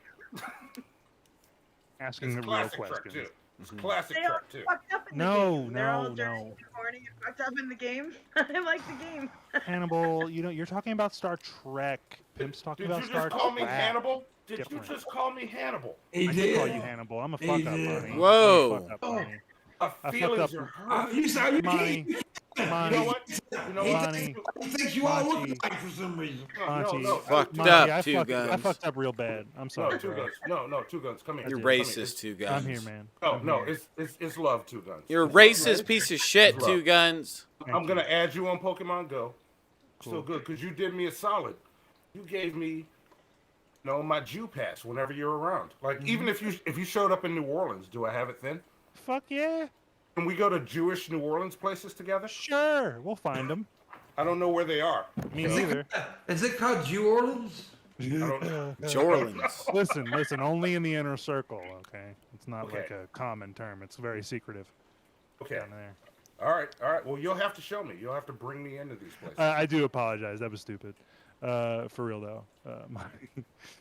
Asking It's the real classic Trek questions. too. It's classic They all Trek too. fucked up in the No, game. They're all no, dirty no. and horny and fucked up in the game. I like the game. Hannibal, you're talking about Star Trek. Pimp's talking Did about you Star just call me Trek. Hannibal? Did Different. you just call me Hannibal? He I did. did call you Hannibal. I'm a He fuck up, did. Monty. Whoa. I'm a fuck up, Monty. My fucked feelings up. are hurt. You saw you Monty, You Monty, know what? You know He what? Monty, thinks you all Monty. look like for some reason. Monty, No, Fucked Monty, up, I Two fucked, I Guns. fucked up real bad. I'm sorry, Two bro. guns. No, Two Guns. Come here. You're Come here. racist, Two Guns. I'm here, man. No, I'm no, here. it's love, Two Guns. You're a racist piece of shit, Love. Two Guns. Thank I'm gonna you. add you on Pokemon Go. Still Cool. good, because you did me a solid. You gave me, my Jew pass whenever you're around. Like even if you showed up in New Orleans, do I have it then? Fuck yeah. Can we go to Jewish New Orleans places together? Sure, we'll find them. I don't know where they are. Me neither. Is it called Jew Orleans? I don't. Jorlins. Listen, only in the inner circle, okay? It's not Okay. like a common term. It's very secretive Okay. down there. All right. Well, you'll have to show me. You'll have to bring me into these places. I do apologize. That was stupid. For real, though.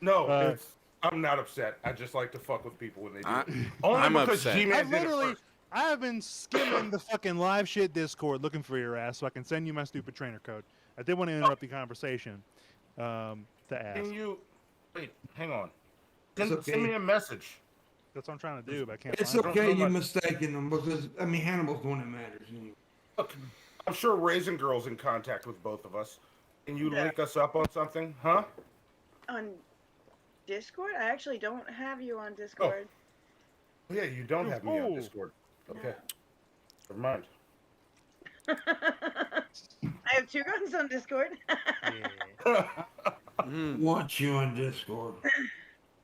No, Uh, I'm not upset. I just like to fuck with people when they do. I- it. Only I'm because upset. G-Man I've did it literally, first. I have been skimming the fucking live shit Discord looking for your ass so I can send you my stupid trainer code. I did want to interrupt the conversation to ask. Can you wait? Hang on. It's Send okay. me a message. That's what I'm trying to do, but I can't It's find okay don't you like- mistaken them because Hannibal's the one that matters. Look, I'm sure Raisin Girl's in contact with both of us. Can you Yeah. link us up on something, huh? On Discord? I actually don't have you on Discord. Yeah, you don't You have me on fool. Discord. Okay. Never mind. I have Two Guns on Discord. Yeah. Want you on Discord.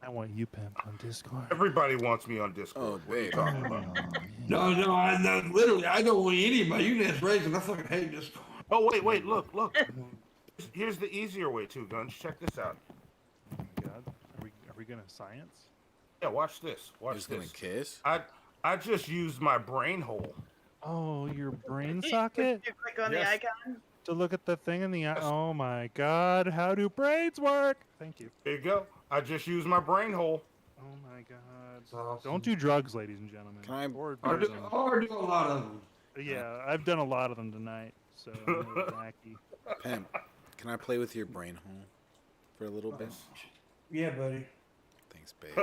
I want you, Pimp, on Discord. Everybody wants me on Discord. Oh, What are you baby. talking about? No, literally, I don't want anybody. You can ask Raisin. I fucking hate Discord. Oh, wait, look. Here's the easier way, Two Guns. Check this out. Oh my God. Are we gonna science? Yeah, watch this. Watch Just gonna this. kiss? I just used my brain hole. Oh, your brain socket? You click on Yes. the icon. To look at the thing in the eye. Yes. Oh my God. How do brains work? Thank you. There you go. I just used my brain hole. Oh my God. It's awesome. Don't do drugs, ladies and gentlemen. Can I- Or Or do, them. or do a lot of them. Yeah, I've done a lot of them tonight, so I'm a little wacky. Pimp, can I play with your brain hole for a little bit? Yeah, buddy. Thanks, babe.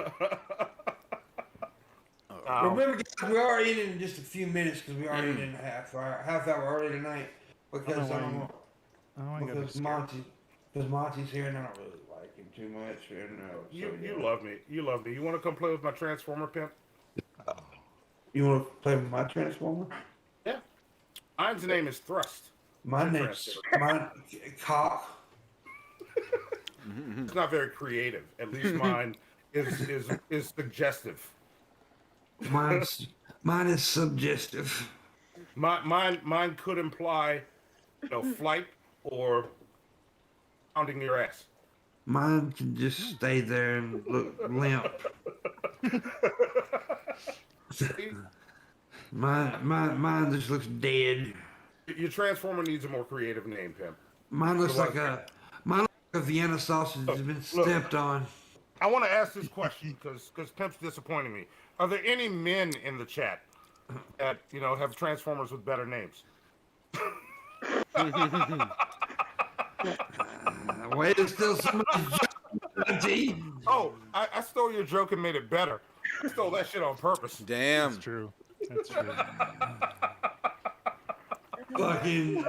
Remember, guys, we are in just a few minutes because we are in half hour early tonight because I don't know why you gotta be because scared. Monty's here and I don't really like him too much. And, You love me. You love me. You want to come play with my Transformer Pimp? You want to play with my Transformer? Yeah. Mine's name is Thrust. My name's Cock. It's not very creative. At least mine is suggestive. Mine is suggestive. Mine could imply, flight or pounding your ass. Mine can just stay there and look limp. Mine just looks dead. Your Transformer needs a more creative name, Pimp. Mine looks like a Vienna sausage has been stepped on. I want to ask this question because Pimp's disappointing me. Are there any men in the chat that have Transformers with better names? Wait, it's still somebody's joke. Oh, I stole your joke and made it better. I stole that shit on purpose. Damn. That's true. That's true. Fucking.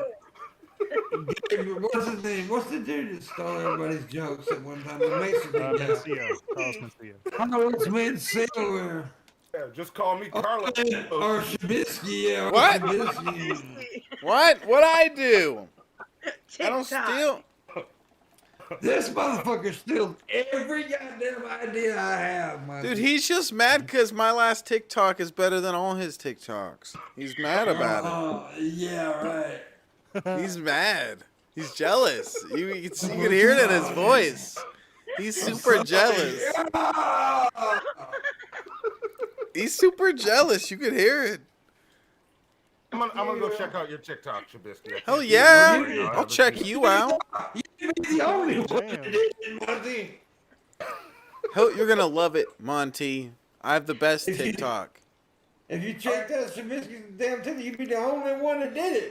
What's his name? What's the dude that stole everybody's jokes at one time? The Mexican guy. Mencia. Carlos Mencia. Oh, it's Mencia. Yeah, just call me Carlos. Or Shabisky, yeah. Or What? Shabisky. What? What'd I do? I don't TikTok. steal. This motherfucker steals every goddamn idea I have, man. Dude, he's just mad because my last TikTok is better than all his TikToks. He's mad about Yeah, right. it. He's mad. He's jealous. You can hear it in his voice. He's super jealous. He's super jealous. You could hear it. I'm gonna go check out your TikTok, Shabisky. Hell yeah. I'll check you out. You're the only one Damn. that did, Monty. Hell, you're going to love it, Monty. I have the best TikTok. If you checked out Shabisky's damn TikTok, you'd be the only one that did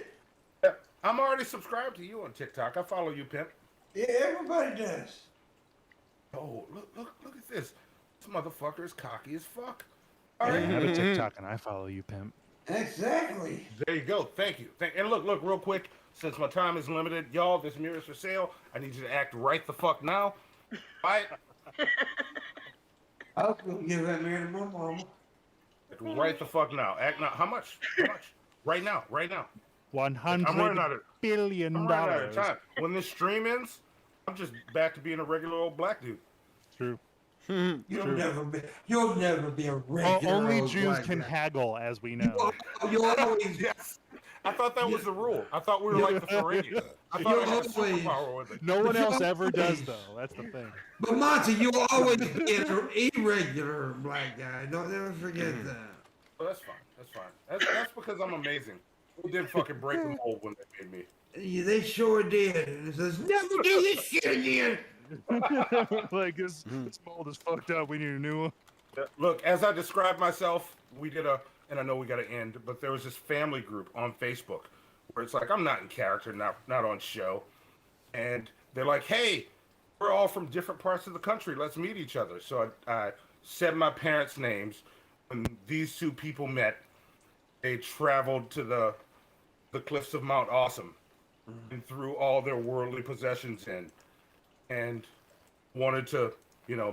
it. I'm already subscribed to you on TikTok. I follow you, Pimp. Yeah, everybody does. Oh, look at this. This motherfucker is cocky as fuck. I All right. have a TikTok and I follow you, pimp. Exactly. There you go. Thank you. And look, real quick. Since my time is limited, y'all, this mirror is for sale. I need you to act right the fuck now. Buy it. I was gonna give that mirror to my mama. Right the fuck now. Act now. How much? How much? Right now. Right now. I'm running out $100 of billion. I'm running out of time. When this stream ends, I'm just back to being a regular old black dude. True. You'll never be a regular. Only old Jews black can guy. haggle, as we know. You'll always. Yes. I thought that was the rule. I thought we were like the Ferengians. I thought I had a superpower with it. No one But else you ever does, always- though. That's the thing. But Monty, you'll always be an irregular black guy. Don't ever forget that. Oh, that's fine. That's fine. That's because I'm amazing. They did fucking break the mold when they made me. Yeah, they sure did. And it says, never do this shit again. Like, this mold is fucked up. We need a new one. Look, as I described myself, we did and I know we got to end, but there was this family group on Facebook where it's like, I'm not in character, not on show. And they're like, hey, we're all from different parts of the country. Let's meet each other. So I said my parents' names. When these two people met, they traveled to the cliffs of Mount Awesome and threw all their worldly possessions in and wanted to,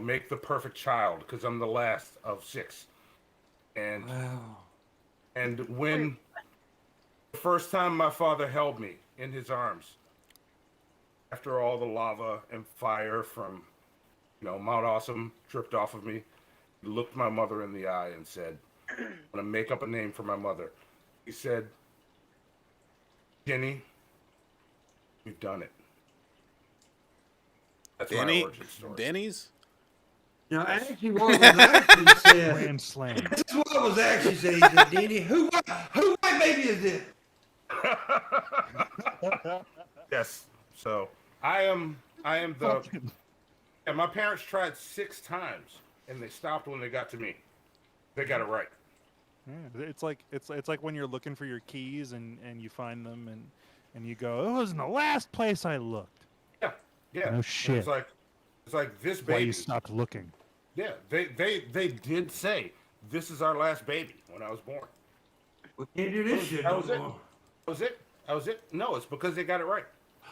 make the perfect child because I'm the last of 6. And Wow. and when the first time my father held me in his arms, after all the lava and fire from, Mount Awesome dripped off of me, he looked my mother in the eye and said, I'm going to make up a name for my mother. He said, Jenny, we've done it. That's my origin story. Denny's? Now, actually, what was actually said, Grand slam. this is what was actually said. He said, Dini, who white baby is this? Yes. So I am the. And my parents tried 6 times, and they stopped when they got to me. They got it right. Yeah, it's like when you're looking for your keys and you find them and you go, it was in the last place I looked. Yeah. Yeah. No And shit. It's like this Why baby. you stopped looking? Yeah. They did say this is our last baby when I was born. We can't do this shit That no was it. more. That was it. No, it's because they got it right.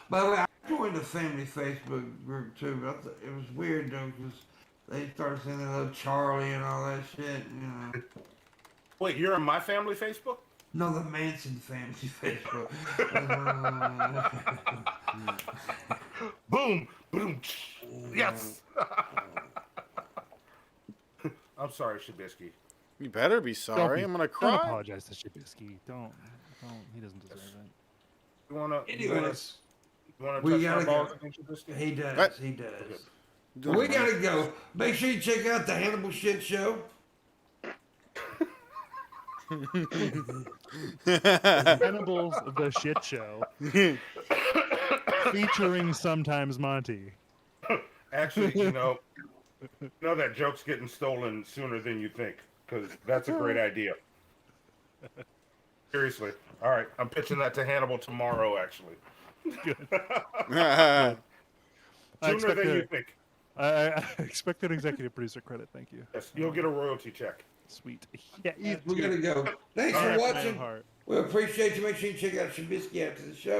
By the way, I joined the family Facebook group too, but I thought it was weird though because they started saying they love Charlie and all that shit. Wait, you're on my family Facebook? No, the Manson family Facebook. Boom, boom, yes. I'm sorry, Shabisky. You better be sorry. I'm going to Don't cry. apologize to Shabisky. Don't. He doesn't deserve it. You wanna Anyways, touch we my gotta balls go. again, Shabisky? he does. What? He does. Doing We it. gotta go. Make sure you check out the Hannibal Shit Show. Cannibals of the Shit Show. Featuring sometimes Monty. Actually, that joke's getting stolen sooner than you think, because that's a great idea. Seriously. All right, I'm pitching that to Hannibal tomorrow, actually. Sooner than you think. I expect an executive producer credit. Thank you. Yes, you'll get a royalty check. Sweet. Yeah, you We too. gotta go. Thanks All for right, watching. Heart. We appreciate you. Make sure you check out Shabisky after the show.